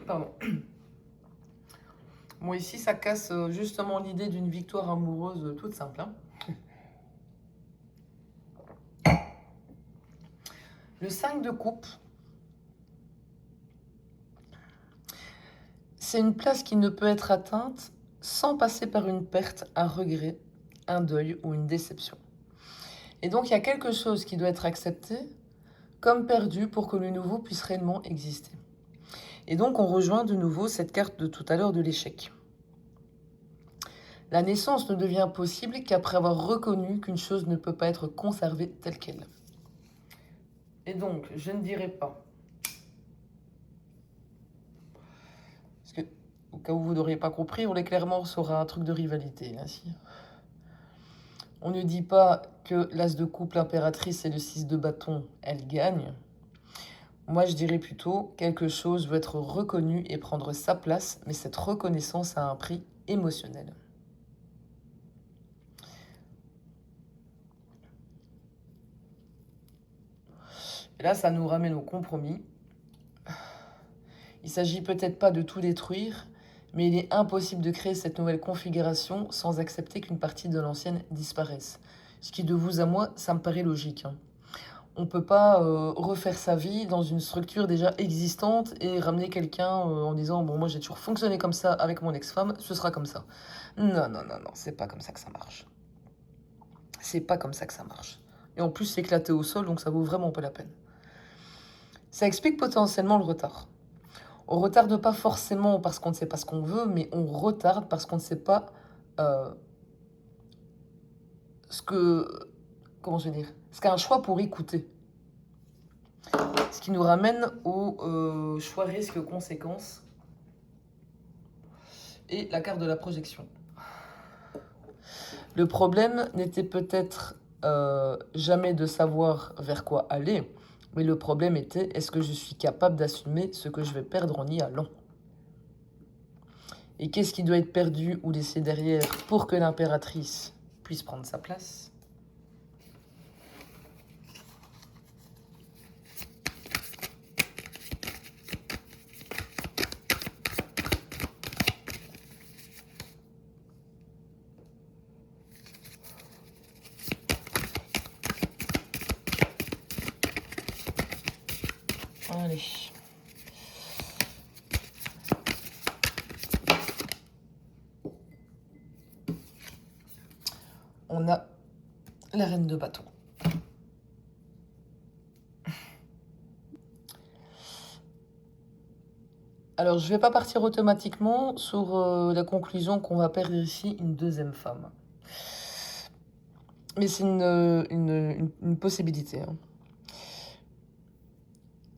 Pardon. Bon, ici, ça casse justement l'idée d'une victoire amoureuse toute simple. Hein. Le 5 de coupe, c'est une place qui ne peut être atteinte sans passer par une perte, un regret, un deuil ou une déception. Et donc, il y a quelque chose qui doit être accepté comme perdu pour que le nouveau puisse réellement exister. Et donc, on rejoint de nouveau cette carte de tout à l'heure de l'échec. La naissance ne devient possible qu'après avoir reconnu qu'une chose ne peut pas être conservée telle qu'elle. Et donc, je ne dirais pas, parce que au cas où vous n'auriez pas compris, on est clairement sur un truc de rivalité. Ainsi. On ne dit pas que l'as de coupe, l'impératrice et le 6 de bâton, elles gagnent. Moi, je dirais plutôt quelque chose veut être reconnu et prendre sa place, mais cette reconnaissance a un prix émotionnel. Et là, ça nous ramène au compromis. Il ne s'agit peut-être pas de tout détruire, mais il est impossible de créer cette nouvelle configuration sans accepter qu'une partie de l'ancienne disparaisse. Ce qui, de vous à moi, ça me paraît logique. Hein. On ne peut pas refaire sa vie dans une structure déjà existante et ramener quelqu'un en disant « Bon, moi j'ai toujours fonctionné comme ça avec mon ex-femme, ce sera comme ça. » Non, non, non, non, c'est pas comme ça que ça marche. C'est pas comme ça que ça marche. Et en plus, c'est éclaté au sol, donc ça vaut vraiment pas la peine. Ça explique potentiellement le retard. On retarde pas forcément parce qu'on ne sait pas ce qu'on veut, mais on retarde parce qu'on ne sait pas euh, ce que, comment je vais dire, ce qu'un choix pour écouter. Ce qui nous ramène au choix risque-conséquence et la carte de la projection. Le problème n'était peut-être jamais de savoir vers quoi aller, mais le problème était, est-ce que je suis capable d'assumer ce que je vais perdre en y allant? Et qu'est-ce qui doit être perdu ou laissé derrière pour que l'impératrice puisse prendre sa place? Allez. On a la reine de bâton. Alors, je ne vais pas partir automatiquement sur la conclusion qu'on va perdre ici une deuxième femme. Mais c'est une possibilité. Hein.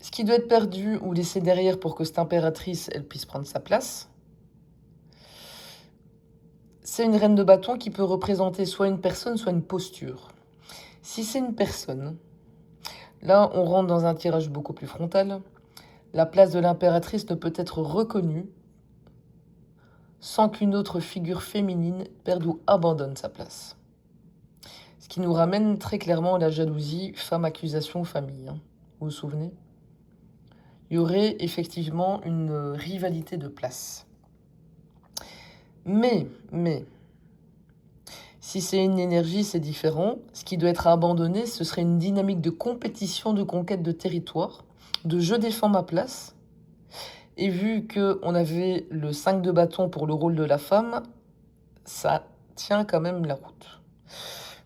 Ce qui doit être perdu ou laissé derrière pour que cette impératrice, elle puisse prendre sa place, c'est une reine de bâton qui peut représenter soit une personne, soit une posture. Si c'est une personne, là, on rentre dans un tirage beaucoup plus frontal. La place de l'impératrice ne peut être reconnue sans qu'une autre figure féminine perde ou abandonne sa place. Ce qui nous ramène très clairement à la jalousie, femme, accusation, famille. Hein. Vous vous souvenez? Il y aurait effectivement une rivalité de place. Mais, si c'est une énergie, c'est différent. Ce qui doit être abandonné, ce serait une dynamique de compétition, de conquête de territoire, de je défends ma place. Et vu qu'on avait le 5 de bâton pour le rôle de la femme, ça tient quand même la route.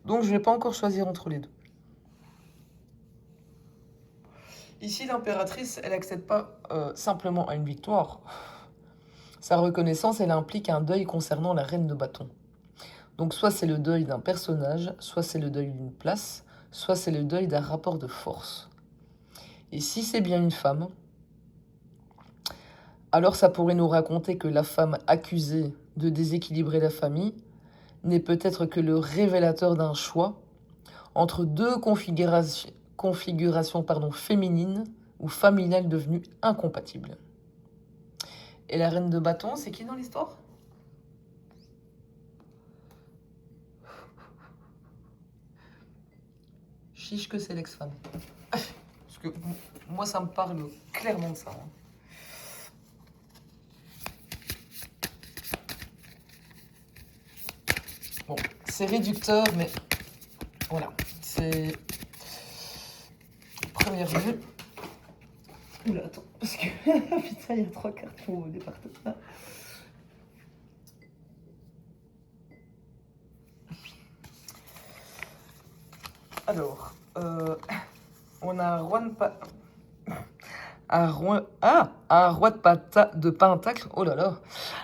Donc je ne vais pas encore choisir entre les deux. Ici, l'impératrice, elle n'accède pas simplement à une victoire. Sa reconnaissance, elle implique un deuil concernant la reine de bâton. Donc soit c'est le deuil d'un personnage, soit c'est le deuil d'une place, soit c'est le deuil d'un rapport de force. Et si c'est bien une femme, alors ça pourrait nous raconter que la femme accusée de déséquilibrer la famille n'est peut-être que le révélateur d'un choix entre deux configurations féminines ou familiales devenues incompatibles. Et la reine de bâton, c'est qui dans l'histoire? Chiche que c'est l'ex-femme. Parce que moi, ça me parle clairement de ça. Hein. Bon, c'est réducteur, mais voilà. C'est... Première vue. Oula, attends, parce que putain, il y a 3 cartons au département. Alors, on a un roi de pentacle, oh là là,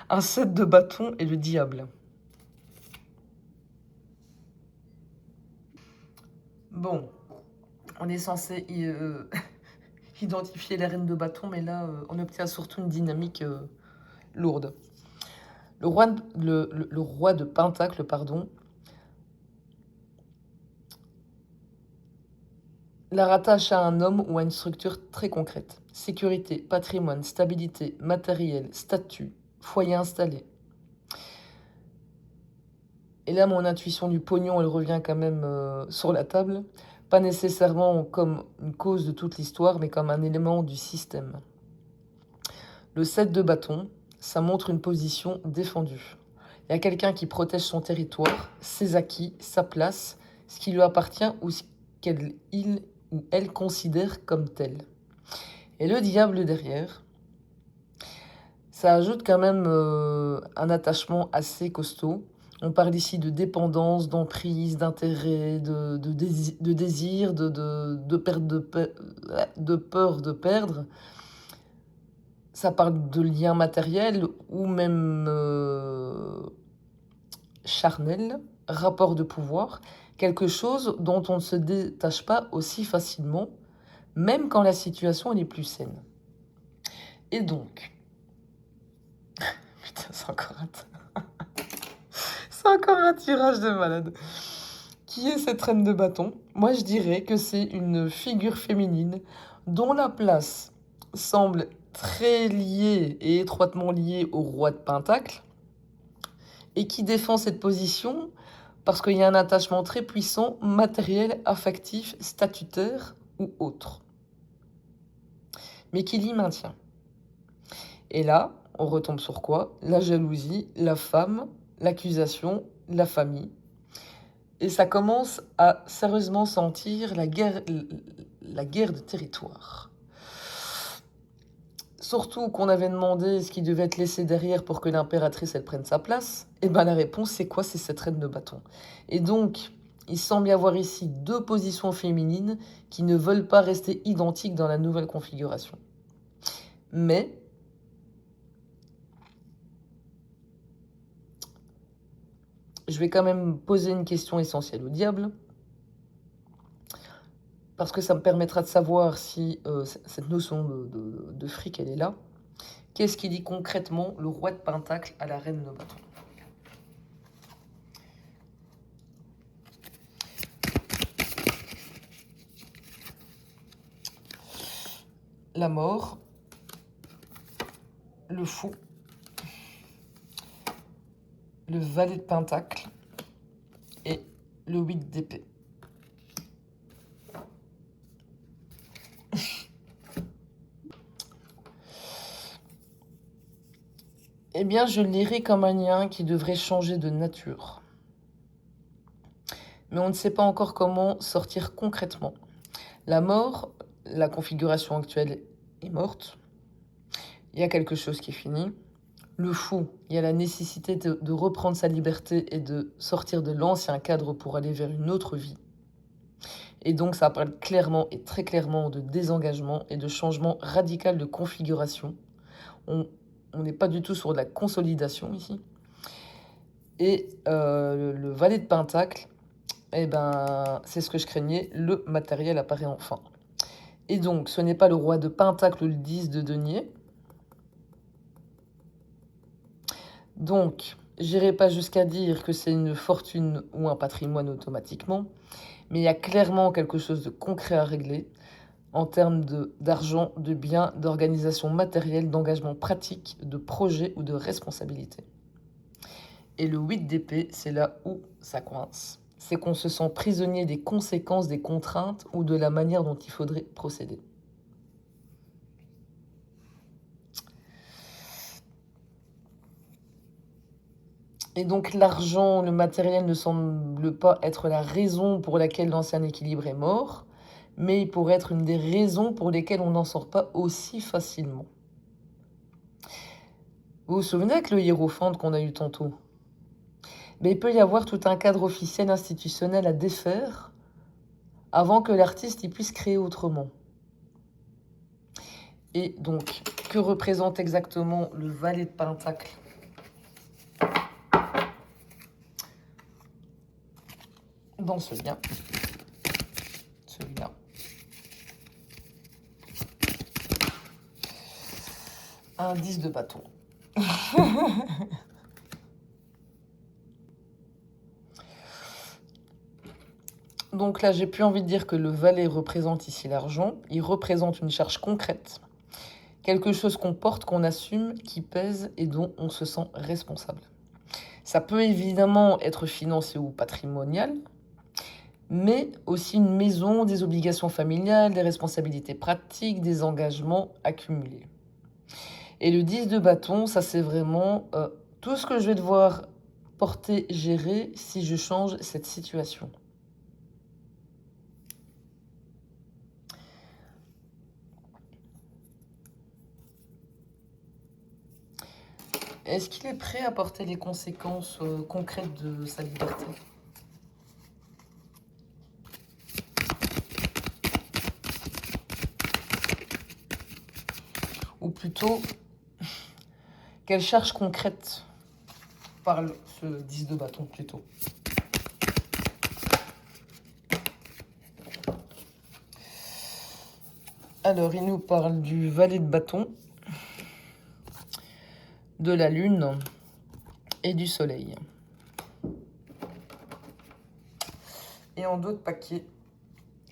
un 7 de bâton et le diable. Bon, on est censé identifier les reines de bâton, mais là, on obtient surtout une dynamique lourde. Le roi de pentacle, pardon, la rattache à un homme ou à une structure très concrète. Sécurité, patrimoine, stabilité, matériel, statut, foyer installé. Et là, mon intuition du pognon, elle revient quand même sur la table. Pas nécessairement comme une cause de toute l'histoire, mais comme un élément du système. Le 7 de bâton, ça montre une position défendue. Il y a quelqu'un qui protège son territoire, ses acquis, sa place, ce qui lui appartient ou ce qu'il ou elle considère comme tel. Et le diable derrière, ça ajoute quand même un attachement assez costaud. On parle ici de dépendance, d'emprise, d'intérêt, de désir, de peur de perdre. Ça parle de liens matériels ou même charnel, rapport de pouvoir, quelque chose dont on ne se détache pas aussi facilement, même quand la situation elle est plus saine. Et donc, putain, c'est encore un tirage de malade. Qui est cette reine de bâton? Moi, je dirais que c'est une figure féminine dont la place semble très liée et étroitement liée au roi de Pentacle et qui défend cette position parce qu'il y a un attachement très puissant, matériel, affectif, statutaire ou autre, mais qui l'y maintient. Et là, on retombe sur quoi? La jalousie, la femme, l'accusation, la famille. Et ça commence à sérieusement sentir la guerre de territoire. Surtout qu'on avait demandé ce qui devait être laissé derrière pour que l'impératrice elle prenne sa place. Et bien la réponse c'est quoi? C'est cette reine de bâton. Et donc, il semble y avoir ici deux positions féminines qui ne veulent pas rester identiques dans la nouvelle configuration. Mais je vais quand même poser une question essentielle au diable, parce que ça me permettra de savoir si cette notion de fric, elle est là. Qu'est-ce qu'il dit concrètement le roi de Pentacle à la reine de bâton? La mort, le fou, le valet de Pentacle et le 8 d'épée. Eh bien, je le lirai comme un lien qui devrait changer de nature. Mais on ne sait pas encore comment sortir concrètement. La mort, la configuration actuelle est morte. Il y a quelque chose qui est fini. Le fou, il y a la nécessité de reprendre sa liberté et de sortir de l'ancien cadre pour aller vers une autre vie. Et donc, ça parle clairement et très clairement de désengagement et de changement radical de configuration. On n'est pas du tout sur de la consolidation ici. Et le valet de Pentacle, eh ben, c'est ce que je craignais, le matériel apparaît enfin. Et donc, ce n'est pas le roi de Pentacle ou le 10 de denier. Donc, j'irai pas jusqu'à dire que c'est une fortune ou un patrimoine automatiquement, mais il y a clairement quelque chose de concret à régler en termes d'argent, de biens, d'organisation matérielle, d'engagement pratique, de projet ou de responsabilité. Et le 8 d'épée, c'est là où ça coince. C'est qu'on se sent prisonnier des conséquences, des contraintes ou de la manière dont il faudrait procéder. Et donc l'argent, le matériel ne semble pas être la raison pour laquelle l'ancien équilibre est mort, mais il pourrait être une des raisons pour lesquelles on n'en sort pas aussi facilement. Vous vous souvenez avec le hiérophante qu'on a eu tantôt? Mais il peut y avoir tout un cadre officiel institutionnel à défaire avant que l'artiste y puisse créer autrement. Et donc, que représente exactement le valet de Pentacle? Dans ce lien. Celui-là. Un 10 de bâton. Donc là, j'ai plus envie de dire que le valet représente ici l'argent. Il représente une charge concrète. Quelque chose qu'on porte, qu'on assume, qui pèse et dont on se sent responsable. Ça peut évidemment être financier ou patrimonial, mais aussi une maison, des obligations familiales, des responsabilités pratiques, des engagements accumulés. Et le 10 de bâton, ça c'est vraiment tout ce que je vais devoir porter, gérer si je change cette situation. Est-ce qu'il est prêt à porter les conséquences concrètes de sa liberté? Ou plutôt, quelle charge concrète parle ce 10 de bâton plutôt. Alors, il nous parle du valet de bâton, de la lune et du soleil. Et en d'autres paquets,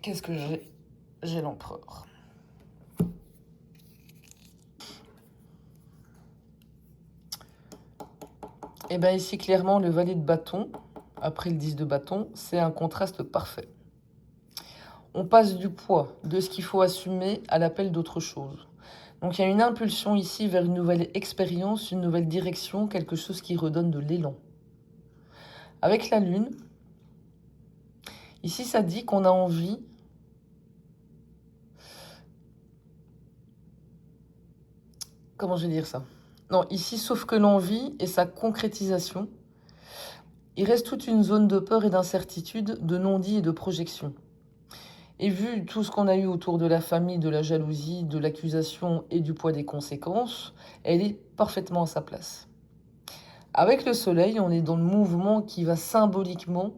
qu'est-ce que j'ai? J'ai l'empereur. Et bien ici, clairement, le valet de bâton, après le 10 de bâton, c'est un contraste parfait. On passe du poids, de ce qu'il faut assumer, à l'appel d'autre chose. Donc il y a une impulsion ici vers une nouvelle expérience, une nouvelle direction, quelque chose qui redonne de l'élan. Avec la lune, ici ça dit qu'on a envie comment je vais dire ça? Non, ici, sauf que l'envie et sa concrétisation, il reste toute une zone de peur et d'incertitude, de non-dit et de projection. Et vu tout ce qu'on a eu autour de la famille, de la jalousie, de l'accusation et du poids des conséquences, elle est parfaitement à sa place. Avec le soleil, on est dans le mouvement qui va symboliquement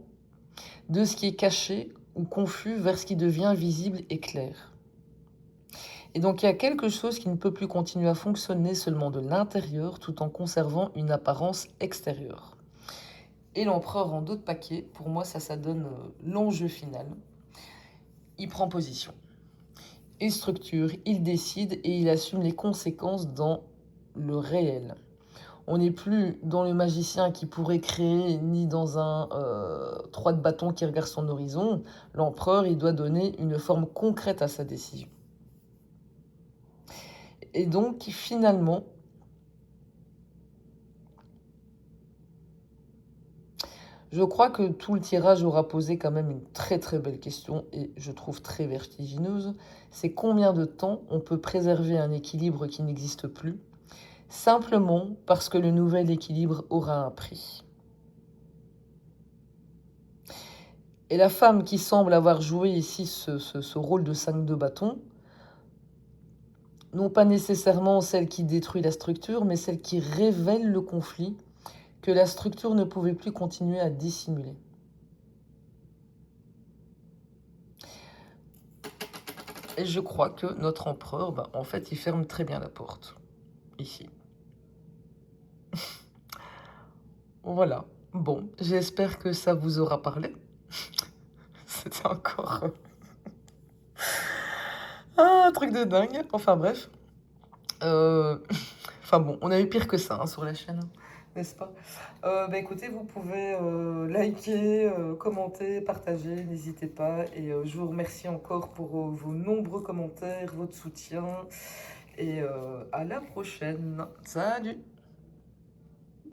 de ce qui est caché ou confus vers ce qui devient visible et clair. Et donc il y a quelque chose qui ne peut plus continuer à fonctionner seulement de l'intérieur tout en conservant une apparence extérieure. Et l'empereur en d'autres paquets, pour moi ça donne l'enjeu final. Il prend position, il structure, il décide et il assume les conséquences dans le réel. On n'est plus dans le magicien qui pourrait créer, ni dans un 3 de bâton qui regarde son horizon. L'empereur, il doit donner une forme concrète à sa décision. Et donc, finalement, je crois que tout le tirage aura posé quand même une très très belle question et je trouve très vertigineuse. C'est combien de temps on peut préserver un équilibre qui n'existe plus, simplement parce que le nouvel équilibre aura un prix. Et la femme qui semble avoir joué ici ce rôle de 5 de bâton, non pas nécessairement celle qui détruit la structure, mais celle qui révèle le conflit que la structure ne pouvait plus continuer à dissimuler. Et je crois que notre empereur, en fait, il ferme très bien la porte. Ici. Voilà. Bon, j'espère que ça vous aura parlé. C'était encore un truc de dingue. Enfin bref. Enfin bon, on a eu pire que ça sur la chaîne, n'est-ce pas? Écoutez, vous pouvez liker, commenter, partager, n'hésitez pas. Et je vous remercie encore pour vos nombreux commentaires, votre soutien. Et à la prochaine. Salut!